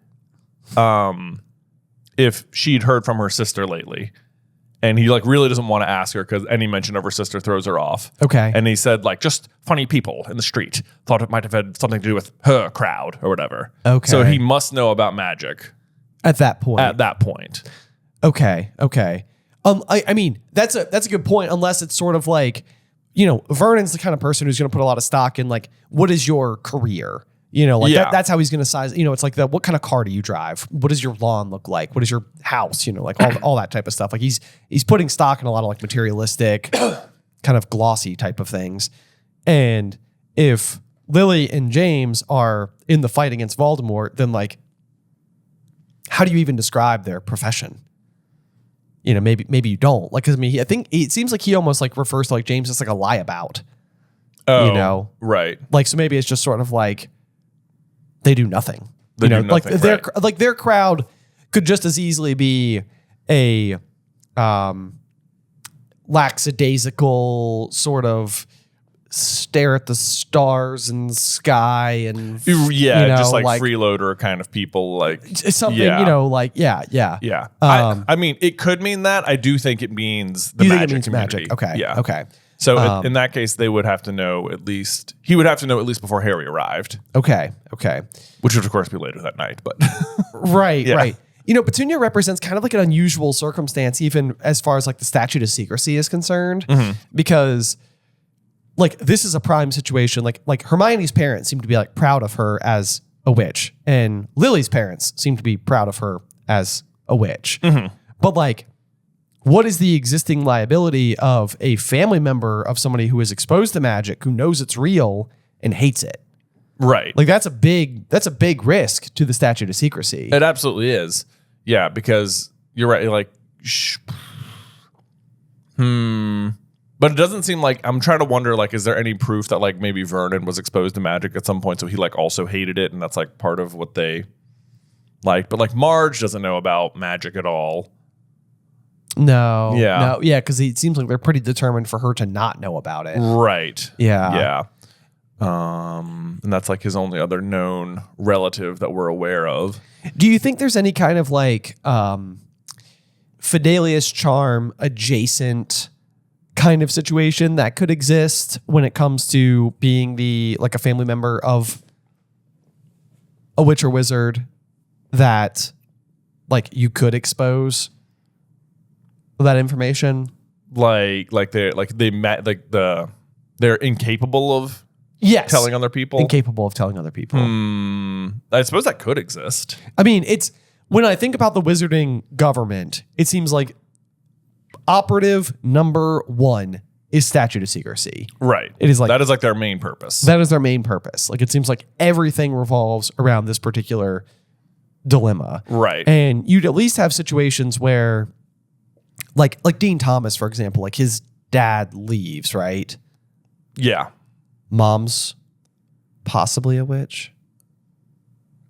heard from her sister lately. And he really doesn't want to ask her because any mention of her sister throws her off. Okay. And he said just funny people in the street. Thought it might have had something to do with her crowd or whatever. Okay. So he must know about magic. At that point. Okay. I mean, that's a good point, unless it's sort of Vernon's the kind of person who's going to put a lot of stock in what is your career? That's how he's going to size. It's what kind of car do you drive? What does your lawn look like? What is your house? All that type of stuff. He's putting stock in a lot of materialistic, kind of glossy type of things. And if Lily and James are in the fight against Voldemort, then how do you even describe their profession? Maybe you don't. I think it seems like he almost refers to James as a lieabout. Oh, right. So maybe it's just sort of they do nothing. They do nothing, their crowd could just as easily be a lackadaisical sort of stare at the stars and sky and just freeloader kind of people, something yeah. I mean, it could mean that. I do think it means the magic community. Magic. Okay. Yeah. Okay. So in that case, they would have to know at least. He would have to know at least before Harry arrived. Okay. Which would of course be later that night, but right. Petunia represents kind of an unusual circumstance, even as far as the statute of secrecy is concerned, because this is a prime situation. Like Hermione's parents seem to be proud of her as a witch, and Lily's parents seem to be proud of her as a witch. But what is the existing liability of a family member of somebody who is exposed to magic, who knows it's real and hates it? Right. That's a big risk to the statute of secrecy. It absolutely is. Yeah, because you're right. But it doesn't seem I'm trying to wonder, is there any proof that maybe Vernon was exposed to magic at some point, so he also hated it, and that's part of what they liked. But Marge doesn't know about magic at all. No. Yeah, because it seems they're pretty determined for her to not know about it. Right. Yeah. And that's his only other known relative that we're aware of. Do you think there's any kind of Fidelius charm adjacent kind of situation that could exist when it comes to being a family member of a witch or wizard that you could expose that information? They're incapable of telling other people? Incapable of telling other people. I suppose that could exist. I mean, when I think about the wizarding government, it seems operative number one is statute of secrecy. Right. It is that is their main purpose. That is their main purpose. It seems everything revolves around this particular dilemma. Right. And you'd at least have situations where like Dean Thomas, for example, his dad leaves, right? Yeah. Mom's possibly a witch.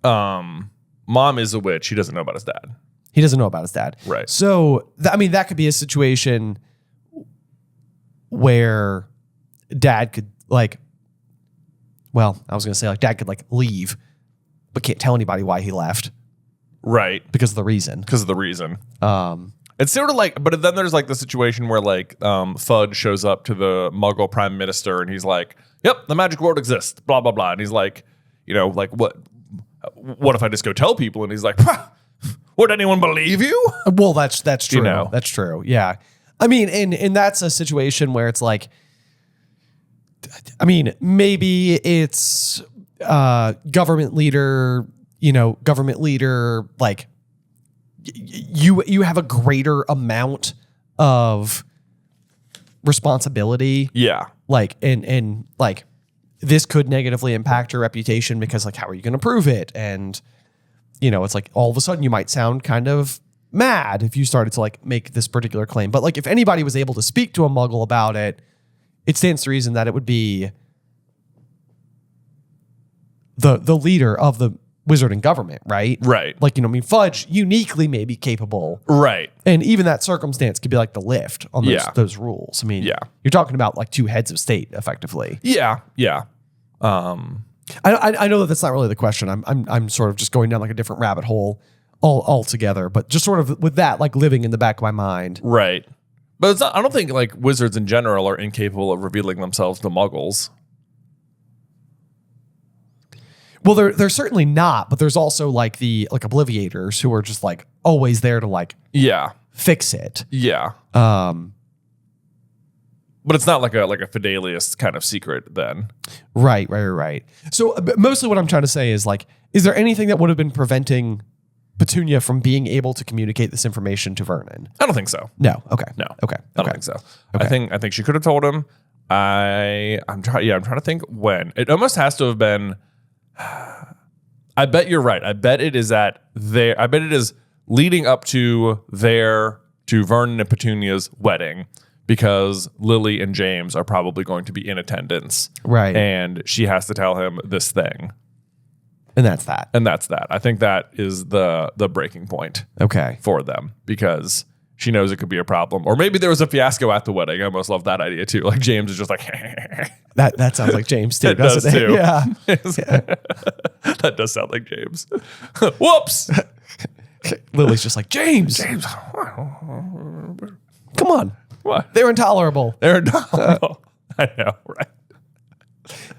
Mom is a witch. He doesn't know about his dad. He doesn't know about his dad. Right. So, that could be a situation where dad could I was going to say dad could leave, but can't tell anybody why he left. Right. Because of the reason. It's sort of but then there's the situation where Fudge shows up to the Muggle Prime Minister and he's like, yep, the magic world exists, blah, blah, blah. And he's what if I just go tell people? And he's like, would anyone believe you? Well, that's true. That's true. Yeah. I mean, and that's a situation where it's maybe it's government leader you have a greater amount of responsibility. Yeah. Like, and like, this could negatively impact your reputation because, like, how are you going to prove it? And, you know, it's like all of a sudden you might sound kind of mad if you started to like make this particular claim. But like, if anybody was able to speak to a muggle about it, it stands to reason that it would be the leader of the wizarding government, right? Right. Like, you know, I mean, Fudge uniquely may be capable. Right. And even that circumstance could be like the lift on those rules. I mean, you're talking about like two heads of state effectively. Yeah. Yeah. I know that that's not really the question. I'm sort of just going down like a different rabbit hole altogether, but just sort of with that, like living in the back of my mind. Right. But it's not, I don't think like wizards in general are incapable of revealing themselves to muggles. Well, they're certainly not, but there's also like the like obliviators who are just like always there to like fix it. Yeah. But it's not like a Fidelius kind of secret then. Right. So mostly what I'm trying to say is like, is there anything that would have been preventing Petunia from being able to communicate this information to Vernon? I don't think so. No. Okay. No. Okay. I don't think so. Okay. I think she could have told him. I'm trying to think when. It almost has to have been. I bet you're right. I bet it is I bet it is leading up to Vernon and Petunia's wedding, because Lily and James are probably going to be in attendance. Right. And she has to tell him this thing. And that's that. I think that is the breaking point. Okay. For them, because she knows it could be a problem. Or maybe there was a fiasco at the wedding. I almost love that idea too. Like James is just like that sounds like James too. It does too. Yeah. That does sound like James. Whoops. Lily's just like, James. Come on. What? They're intolerable. I know, right?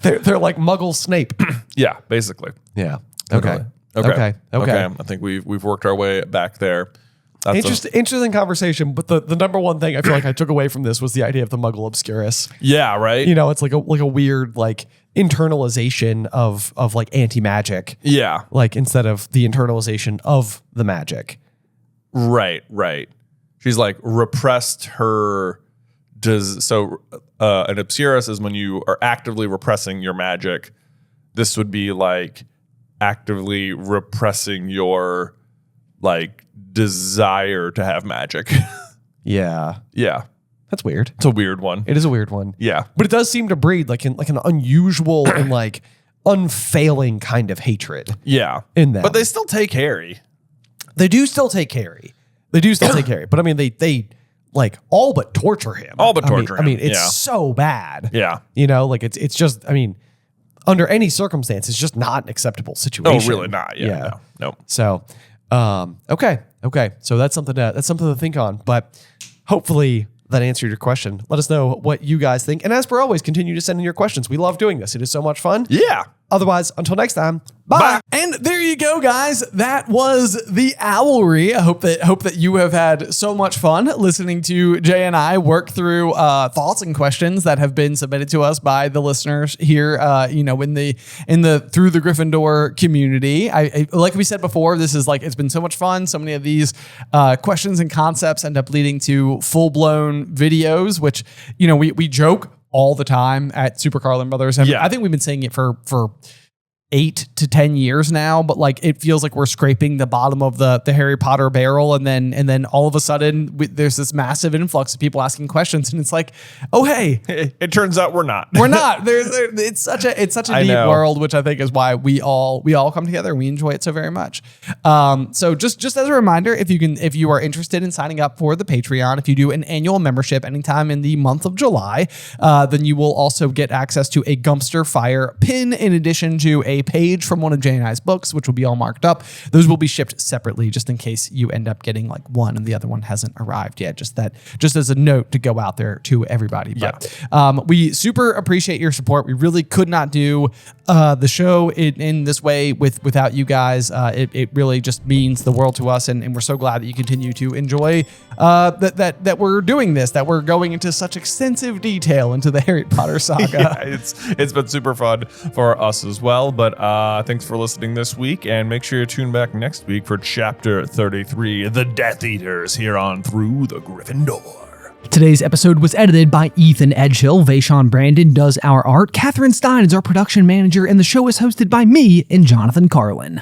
They're like Muggle Snape. Yeah, basically. Yeah. Okay. I think we've worked our way back there. That's interesting conversation, but the number one thing I feel like I took away from this was the idea of the Muggle Obscurus. Yeah, right. You know, it's like a weird like internalization of like anti-magic. Yeah. Like instead of the internalization of the magic. Right. She's like repressed her. An Obscurus is when you are actively repressing your magic. This would be like actively repressing your like desire to have magic. Yeah. That's weird. It's a weird one. It is a weird one. Yeah. But it does seem to breed like an unusual and like unfailing kind of hatred. Yeah. In them. But they still take Harry. They do still take Harry. But I mean, they like all but torture him. I mean, it's so bad. Yeah. You know, like it's just, I mean, under any circumstance, it's just not an acceptable situation. Oh, really not. Yeah. No. So, okay. So that's something to think on, but hopefully that answered your question. Let us know what you guys think. And as per always, continue to send in your questions. We love doing this. It is so much fun. Yeah. Otherwise, until next time, bye. And there you go, guys. That was the Owlery. I hope that you have had so much fun listening to Jay and I work through thoughts and questions that have been submitted to us by the listeners here. In the Through the Gryffindor community. I like we said before, this is like it's been so much fun. So many of these questions and concepts end up leading to full blown videos, which we joke all the time at Super Carlin Brothers. And I think we've been saying it for 8 to 10 years now, but like it feels like we're scraping the bottom of the Harry Potter barrel, and then all of a sudden there's this massive influx of people asking questions, and it's like, oh hey, it turns out we're not. It's such a deep world, which I think is why we all come together and we enjoy it so very much. So just as a reminder, if you are interested in signing up for the Patreon, if you do an annual membership anytime in the month of July, then you will also get access to a Gumpster Fire pin in addition to a page from one of Jay and I's books, which will be all marked up. Those will be shipped separately just in case you end up getting like one and the other one hasn't arrived yet. Just as a note to go out there to everybody. But we super appreciate your support. We really could not do the show in this way without you guys. It really just means the world to us, and we're so glad that you continue to enjoy that we're doing this, that we're going into such extensive detail into the Harry Potter saga. It's been super fun for us as well. But But thanks for listening this week, and make sure you tune back next week for Chapter 33, The Death Eaters, here on Through the Griffin Door. Today's episode was edited by Ethan Edghill. Vaishon Brandon does our art. Catherine Stein is our production manager, and the show is hosted by me and Jonathan Carlin.